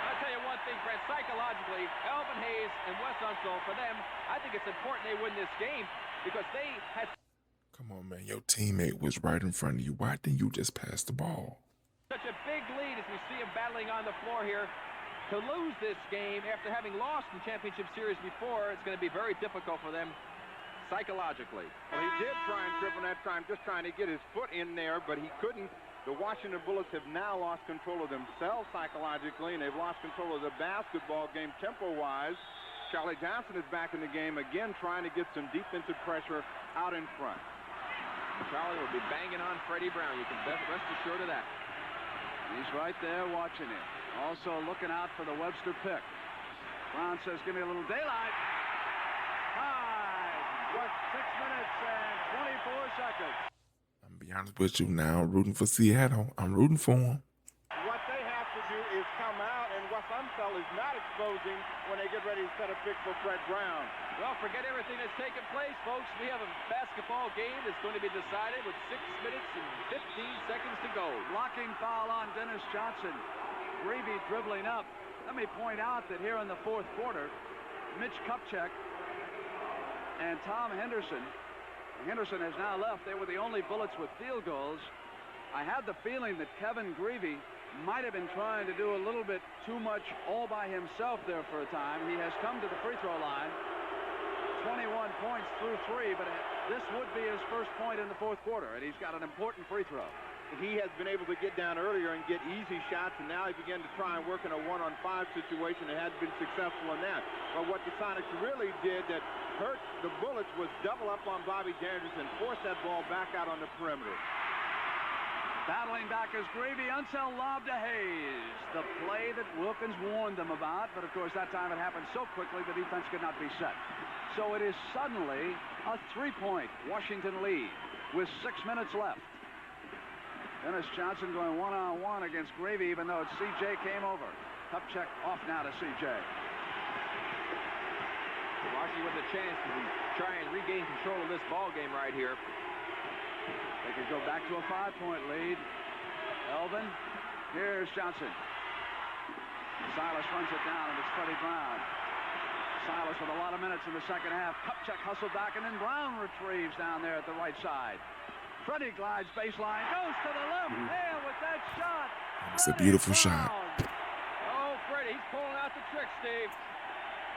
I'll tell you one thing, Brent, psychologically, Elvin Hayes and Wes Unseld, for them, I think it's important they win this game because they had... Come on, man. Your teammate was right in front of you. Why didn't you just pass the ball? Such a big lead as we see him battling on the floor here. To lose this game after having lost in championship series before, it's going to be very difficult for them psychologically. Well, he did try and trip on that time, just trying to get his foot in there, but he couldn't. The Washington Bullets have now lost control of themselves psychologically, and they've lost control of the basketball game tempo-wise. Charlie Johnson is back in the game again, trying to get some defensive pressure out in front. Charlie will be banging on Freddie Brown. You can rest assured of that. He's right there watching him. Also looking out for the Webster pick. Brown says, give me a little daylight. With 6 minutes and 24 seconds. I'm gonna be honest with you now. I'm rooting for Seattle. I'm rooting for them. What they have to do is come out, and Wes Unseld is not exposing when they get ready to set a pick for Fred Brown. Well, forget everything that's taken place, folks. We have a basketball game that's going to be decided with 6 minutes and 15 seconds to go. Blocking foul on Dennis Johnson. Greavy dribbling up. Let me point out that here in the fourth quarter, Mitch Kupchak and Tom Henderson. Henderson has now left. They were the only Bullets with field goals. I had the feeling that Kevin Greavy might have been trying to do a little bit too much all by himself there for a time. He has come to the free throw line. 21 points through 3, but this would be his first point in the fourth quarter, and he's got an important free throw. He has been able to get down earlier and get easy shots, and now he began to try and work in a 1-on-5 situation and hadn't been successful in that. But what the Sonics really did that hurt the Bullets was double up on Bobby Dandridge and force that ball back out on the perimeter. Battling back is Greavy. Unseld lob to Hayes. The play that Wilkins warned them about, but of course that time it happened so quickly the defense could not be set. So it is suddenly a 3-point Washington lead with 6 minutes left. Dennis Johnson going one-on-one against Greavy, even though it's C.J. came over. Kupchak off now to C.J. Washington with a chance to try and regain control of this ball game right here. They could go back to a 5-point lead. Elvin. Here's Johnson. Silas runs it down, and it's Freddie Brown. Silas with a lot of minutes in the second half. Kupchak hustled back, and then Brown retrieves down there at the right side. Freddie glides baseline, goes to the left hand with that shot. It's a beautiful shot. Oh, Freddie, he's pulling out the trick, Steve.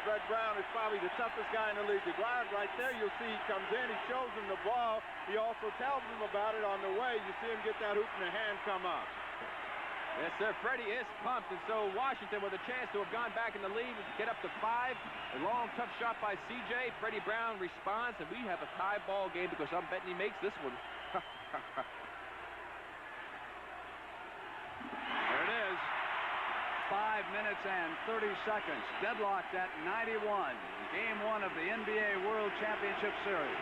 Fred Brown is probably the toughest guy in the league. The glide right there, you'll see he comes in, he shows him the ball. He also tells him about it on the way. You see him get that hoop and the hand come up. Yes, sir. Freddie is pumped, and so Washington with a chance to have gone back in the lead, get up to 5. A long, tough shot by C.J. Freddie Brown responds, and we have a tie ball game because I'm betting he makes this one. There it is. 5 minutes and 30 seconds. Deadlocked at 91. Game 1 of the NBA World Championship Series.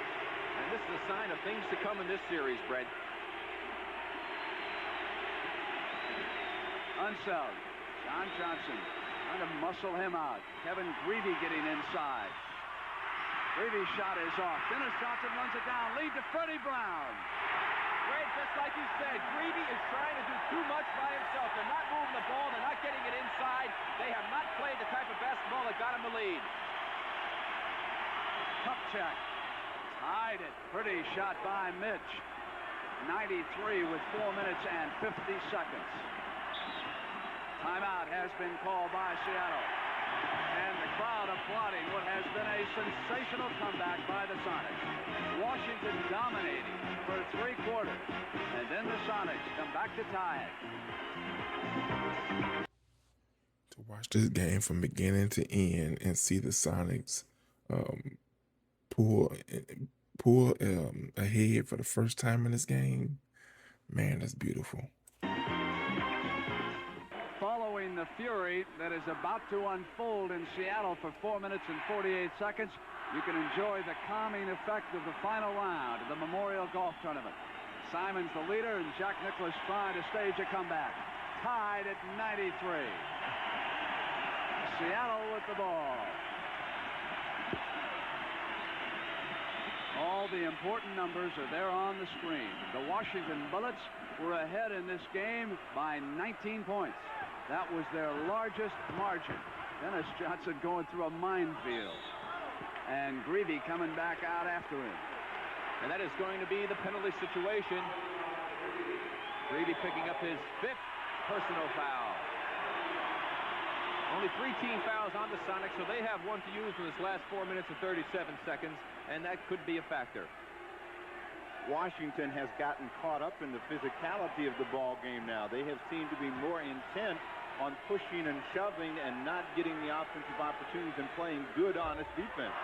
And this is a sign of things to come in this series, Brent. Unseld. John Johnson trying to muscle him out. Kevin Greavy getting inside. Greavy's shot is off. Dennis Johnson runs it down. Lead to Freddie Brown. Greg, just like you said, Greavy is trying to do too much by himself. They're not moving the ball. They're not getting it inside. They have not played the type of basketball that got him the lead. Kupchak tied it. Pretty shot by Mitch. 93 with 4 minutes and 50 seconds. Timeout has been called by Seattle. And the crowd applauding what has been a sensational comeback by the Sonics. Washington dominating for 3 quarters. And then the Sonics come back to tie it. To watch this game from beginning to end and see the Sonics pull ahead for the first time in this game, man, that's beautiful. Following the fury that is about to unfold in Seattle for 4 minutes and 48 seconds, you can enjoy the calming effect of the final round of the Memorial Golf Tournament. Simon's the leader, and Jack Nicklaus trying to stage a comeback. Tied at 93. Seattle with the ball. All the important numbers are there on the screen. The Washington Bullets were ahead in this game by 19 points. That was their largest margin. Dennis Johnson going through a minefield. And Greavy coming back out after him. And that is going to be the penalty situation. Greavy picking up his 5th personal foul. Only 3 team fouls on the Sonics, so they have one to use in this last 4 minutes and 37 seconds, and that could be a factor. Washington has gotten caught up in the physicality of the ball game now. They have seemed to be more intent on pushing and shoving and not getting the offensive opportunities and playing good, honest defense.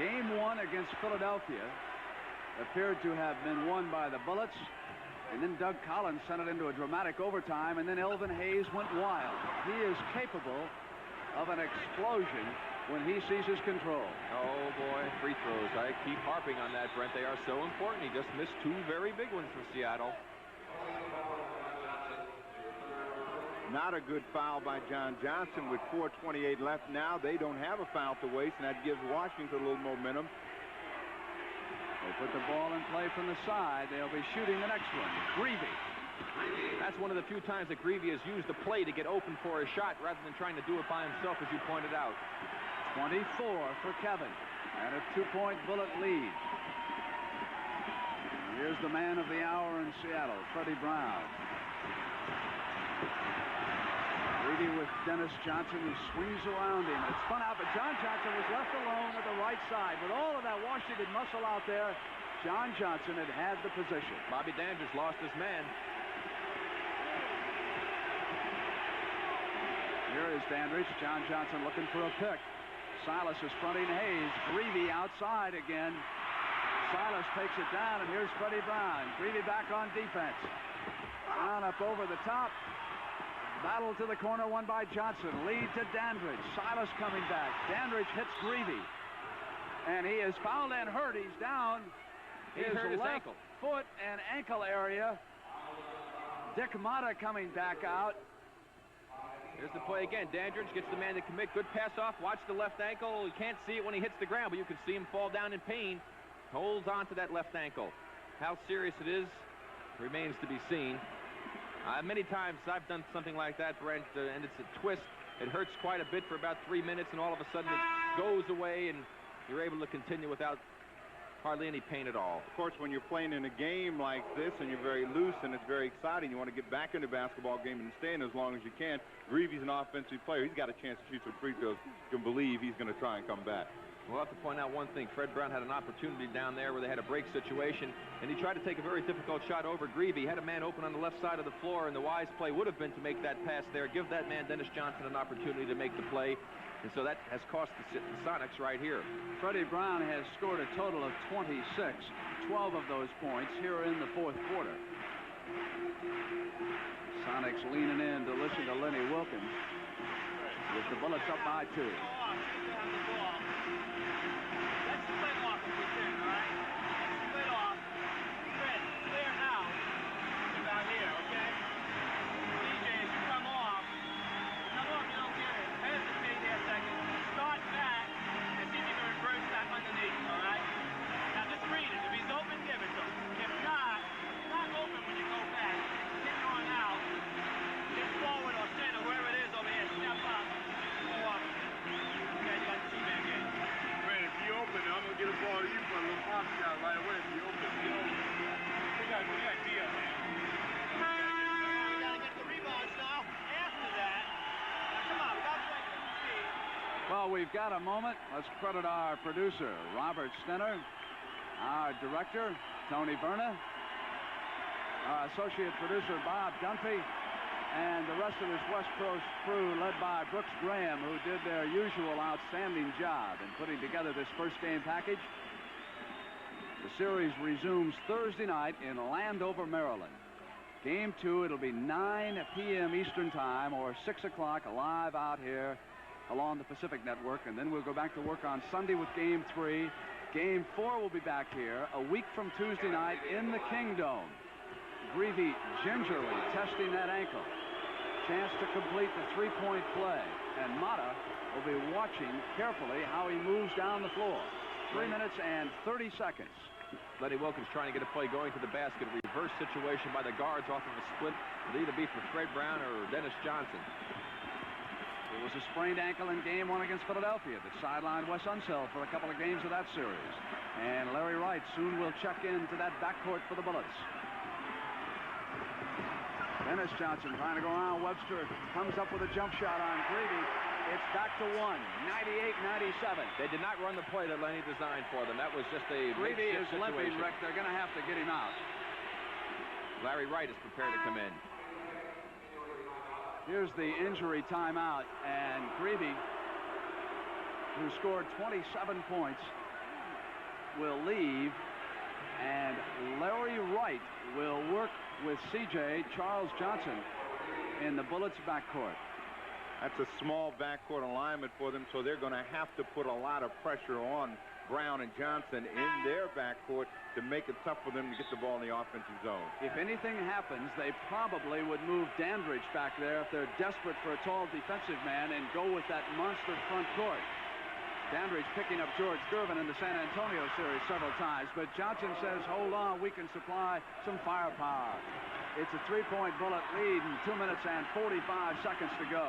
Game 1 against Philadelphia appeared to have been won by the Bullets, and then Doug Collins sent it into a dramatic overtime, and then Elvin Hayes went wild. He is capable of an explosion when he seizes control. Oh boy, free throws. I keep harping on that, Brent. They are so important. He just missed 2 very big ones for Seattle. Not a good foul by John Johnson with 4:28 left. Now they don't have a foul to waste, and that gives Washington a little momentum. They put the ball in play from the side. They'll be shooting the next one. Greavy That's one of the few times that Greavy has used the play to get open for a shot rather than trying to do it by himself, as you pointed out. 24 for Kevin, and a 2-point Bullet lead. Here's the man of the hour in Seattle, Freddie Brown. Greavy with Dennis Johnson, who swings around him. It's spun out, but John Johnson was left alone at the right side. With all of that Washington muscle out there, John Johnson had the position. Bobby Dandridge lost his man. Here is Dandridge. John Johnson looking for a pick. Silas is fronting Hayes. Greavy outside again. Silas takes it down, and here's Freddie Brown. Greavy back on defense. Brown up over the top. Battle to the corner, won by Johnson. Lead to Dandridge. Silas coming back. Dandridge hits Greavy. And he is fouled and hurt. He's down. He hurt his left ankle. Foot and ankle area. Dick Motta coming back out. Here's the play again. Dandridge gets the man to commit. Good pass off. Watch the left ankle. You can't see it when he hits the ground, but you can see him fall down in pain. Holds on to that left ankle. How serious it is remains to be seen. Many times I've done something like that, Brent, and it's a twist. It hurts quite a bit for about 3 minutes, and all of a sudden it goes away, and you're able to continue without hardly any pain at all. Of course, when you're playing in a game like this and you're very loose and it's very exciting, you want to get back in the basketball game and stay in as long as you can. Greavy's an offensive player. He's got a chance to shoot some free throws. You can believe he's going to try and come back. We'll have to point out one thing. Fred Brown had an opportunity down there where they had a break situation, and he tried to take a very difficult shot over Greavy. He had a man open on the left side of the floor, and the wise play would have been to make that pass there, give that man, Dennis Johnson, an opportunity to make the play. And so that has cost the Sonics right here. Freddie Brown has scored a total of 26, 12 of those points here in the fourth quarter. Sonics leaning in to listen to Lenny Wilkins with the Bullets up by 2. Well, we've got a moment. Let's credit our producer, Robert Stenner, our director, Tony Berna, our associate producer, Bob Dunphy, and the rest of this West Coast crew led by Brooks Graham, who did their usual outstanding job in putting together this first game package. The series resumes Thursday night in Landover, Maryland. Game 2, it'll be 9 p.m. Eastern Time or 6 o'clock live out here along the Pacific Network, and then we'll go back to work on Sunday with Game 3. Game 4 will be back here a week from Tuesday night in the Kingdome. Greavy gingerly testing that ankle. Chance to complete the three-point play, and Motta will be watching carefully how he moves down the floor. 3 minutes and 30 seconds. Lenny Wilkins trying to get a play going to the basket. Reverse situation by the guards off of a split. It'll either be for Fred Brown or Dennis Johnson. It was a sprained ankle in Game 1 against Philadelphia that sidelined Wes Unseld for a couple of games of that series. And Larry Wright soon will check into that backcourt for the Bullets. Dennis Johnson trying to go around Webster. Comes up with a jump shot on Greavy. It's back to 1, 98-97. They did not run the play that Lenny designed for them. That was just a Greavy is situation. limping, Rick. They're going to have to get him out. Larry Wright is prepared to come in. Here's the injury timeout, and Greavy, who scored 27 points, will leave, and Larry Wright will work with C.J. Charles Johnson in the Bullets' backcourt. That's a small backcourt alignment for them, so they're going to have to put a lot of pressure on Brown and Johnson in their backcourt to make it tough for them to get the ball in the offensive zone. If anything happens, they probably would move Dandridge back there if they're desperate for a tall defensive man and go with that monster front court. Dandridge picking up George Gervin in the San Antonio series several times, but Johnson says, hold on, we can supply some firepower. It's a 3-point Bullet lead and 2 minutes and 45 seconds to go.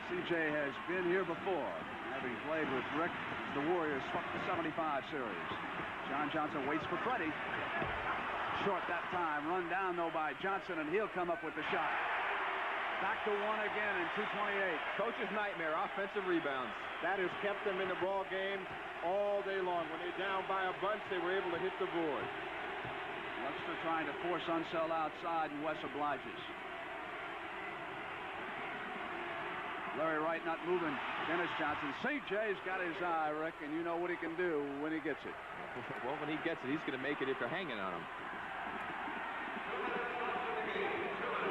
CJ has been here before, having played with Rick. The Warriors swept the 75 series. John Johnson waits for Freddie. Short that time. Run down, though, by Johnson, and he'll come up with the shot. Back to one again in 2:28. Coach's nightmare, offensive rebounds. That has kept them in the ball game all day long. When they're down by a bunch, they were able to hit the board. Webster trying to force Unseld outside, and Wes obliges. Larry Wright not moving. Dennis Johnson. CJ's got his eye, Rick, and you know what he can do when he gets it. Well, when he gets it, he's going to make it if they're hanging on him.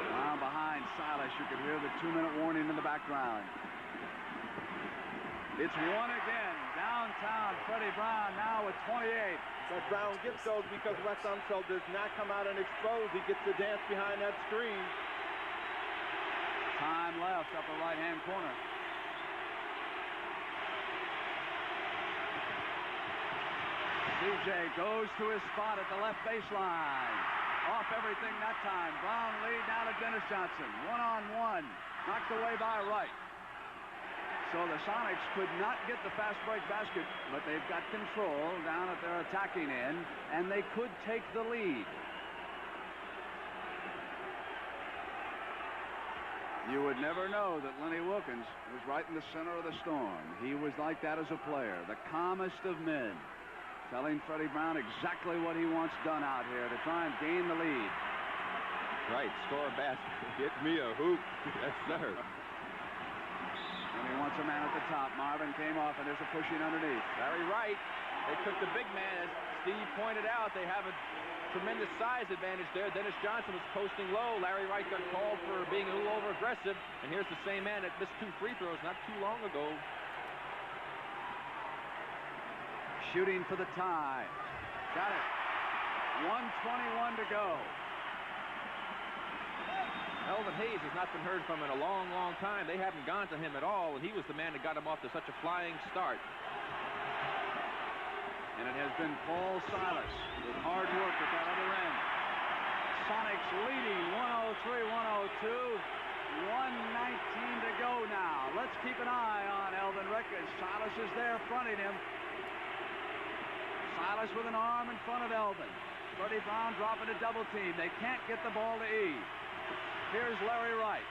Down behind Silas, you can hear the 2-minute warning in the background. It's one again. Downtown, Freddie Brown now with 28. But Brown gets those because Wes Unseld does not come out and expose. He gets to dance behind that screen. Time left, upper right-hand corner. CJ goes to his spot at the left baseline. Off everything that time. Brown lead now to Dennis Johnson. One-on-one. Knocked away by Wright. So the Sonics could not get the fast break basket, but they've got control down at their attacking end, and they could take the lead. You would never know that Lenny Wilkins was right in the center of the storm. He was like that as a player, the calmest of men, telling Freddie Brown exactly what he wants done out here to try and gain the lead. Right, score a basket. Get me a hoop. Yes, sir. And he wants a man at the top. Marvin came off, and there's a pushing underneath. Larry Wright. They took the big man. As Steve pointed out, they have a tremendous size advantage there. Dennis Johnson was posting low. Larry Wright got called for being a little over-aggressive. And here's the same man that missed 2 free throws not too long ago. Shooting for the tie. Got it. 1:21 to go. Elvin Hayes has not been heard from in a long, long time. They haven't gone to him at all, and he was the man that got him off to such a flying start. And it has been Paul Silas with hard work at that other end. Sonics leading 103-102. 1:19 to go now. Let's keep an eye on Elvin Rick as Silas is there fronting him. Silas with an arm in front of Elvin. Freddie Brown dropping a double team. They can't get the ball to E. Here's Larry Wright.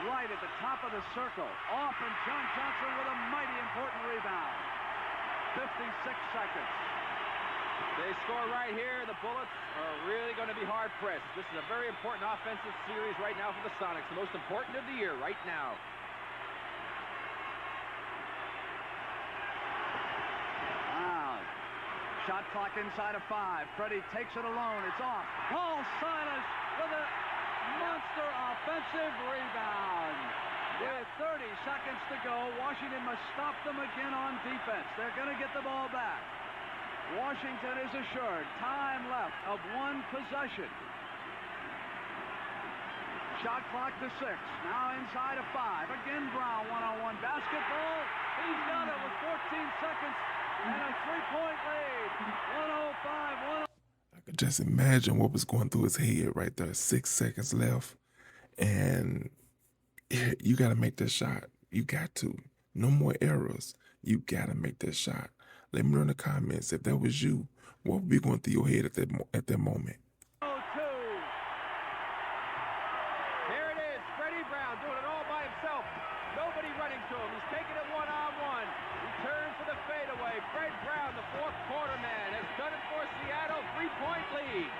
Right at the top of the circle. Off, and John Johnson with a mighty important rebound. 56 seconds. They score right here. The Bullets are really going to be hard-pressed. This is a very important offensive series right now for the Sonics. The most important of the year right now. Wow. Shot clock inside of 5. Freddie takes it alone. It's off. Paul Silas with a monster offensive rebound. With 30 seconds to go, Washington must stop them again on defense. They're going to get the ball back. Washington is assured. Time left of 1 possession. Shot clock to 6. Now inside of 5. Again, Brown one-on-one basketball. He's got it with 14 seconds and a 3-point lead. 105-105. I could just imagine what was going through his head right there. 6 seconds left, and you got to make this shot. You got to. No more errors. You got to make this shot. Let me know in the comments if that was you. What would be going through your head at that moment? Here it is. Freddie Brown doing it all by himself. Nobody running to him. He's taking it one-on-one. He turns for the fadeaway. Fred Brown, the fourth quarter man, has done it for Seattle. 3-point lead.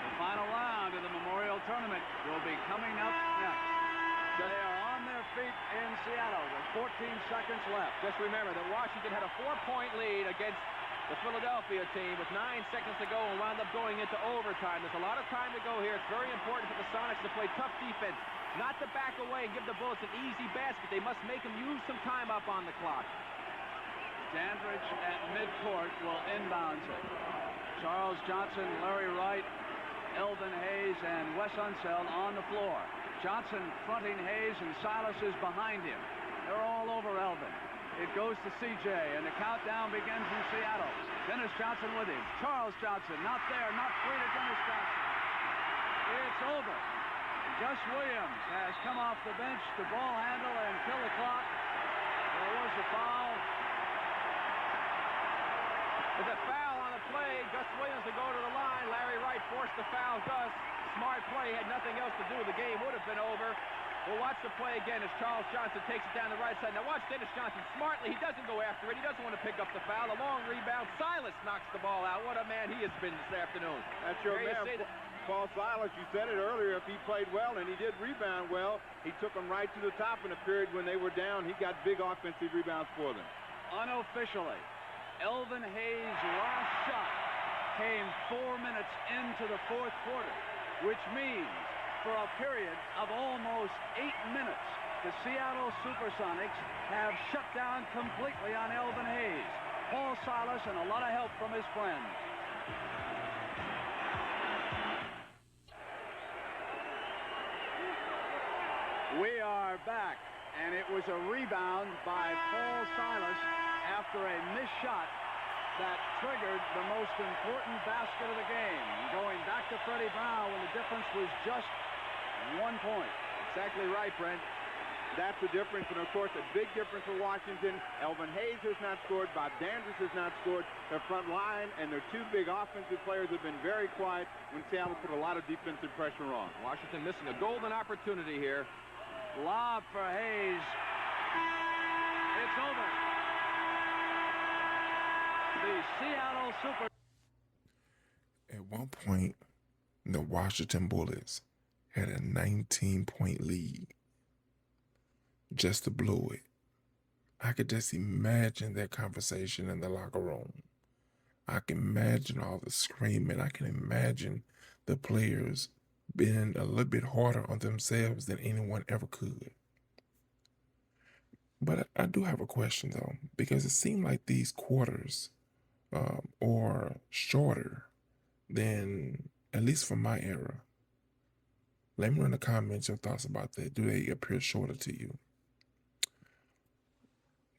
The final round of the Memorial Tournament will be coming up next. They are on their feet in Seattle with 14 seconds left. Just remember that Washington had a 4-point lead against the Philadelphia team with 9 seconds to go and wound up going into overtime. There's a lot of time to go here. It's very important for the Sonics to play tough defense, not to back away and give the Bullets an easy basket. They must make them use some time up on the clock. Dandridge at midcourt will inbounds it. Charles Johnson, Larry Wright, Elvin Hayes, and Wes Unseld on the floor. Johnson fronting Hayes, and Silas is behind him. They're all over Elvin. It goes to CJ, and the countdown begins in Seattle. Dennis Johnson with him. Charles Johnson, not there, not free to Dennis Johnson. It's over. Gus Williams has come off the bench to ball handle and kill the clock. There was a foul. With a foul on the play, Gus Williams to go to the line. Larry Wright forced the foul. Gus, smart play, had nothing else to do. The game would have been over. We'll watch the play again as Charles Johnson takes it down the right side. Now watch Dennis Johnson smartly. He doesn't go after it. He doesn't want to pick up the foul. A long rebound. Silas knocks the ball out. What a man he has been this afternoon. That's your man, Paul Silas. You said it earlier. If he played well and he did rebound well, he took them right to the top in a period when they were down. He got big offensive rebounds for them. Unofficially, Elvin Hayes' last shot came 4 minutes into the fourth quarter, which means for a period of almost 8 minutes, the Seattle SuperSonics have shut down completely on Elvin Hayes. Paul Silas and a lot of help from his friends. We are back, and it was a rebound by Paul Silas after a missed shot that triggered the most important basket of the game, going back to Freddie Brown when the difference was just 1 point. Exactly right, Brent. That's the difference, and of course a big difference for Washington. Elvin Hayes has not scored. Bob Dandridge has not scored. Their front line and their two big offensive players have been very quiet when Seattle put a lot of defensive pressure on. Washington missing a golden opportunity here. Lob for Hayes. It's over. The Seattle Super. At one point, the Washington Bullets had a 19-point lead. Just to blow it. I could just imagine that conversation in the locker room. I can imagine all the screaming. I can imagine the players being a little bit harder on themselves than anyone ever could. But I do have a question, though, because it seemed like these quarters are shorter than, at least from my era. Let me know in the comments your thoughts about that. Do they appear shorter to you?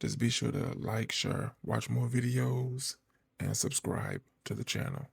Just be sure to like, share, watch more videos, and subscribe to the channel.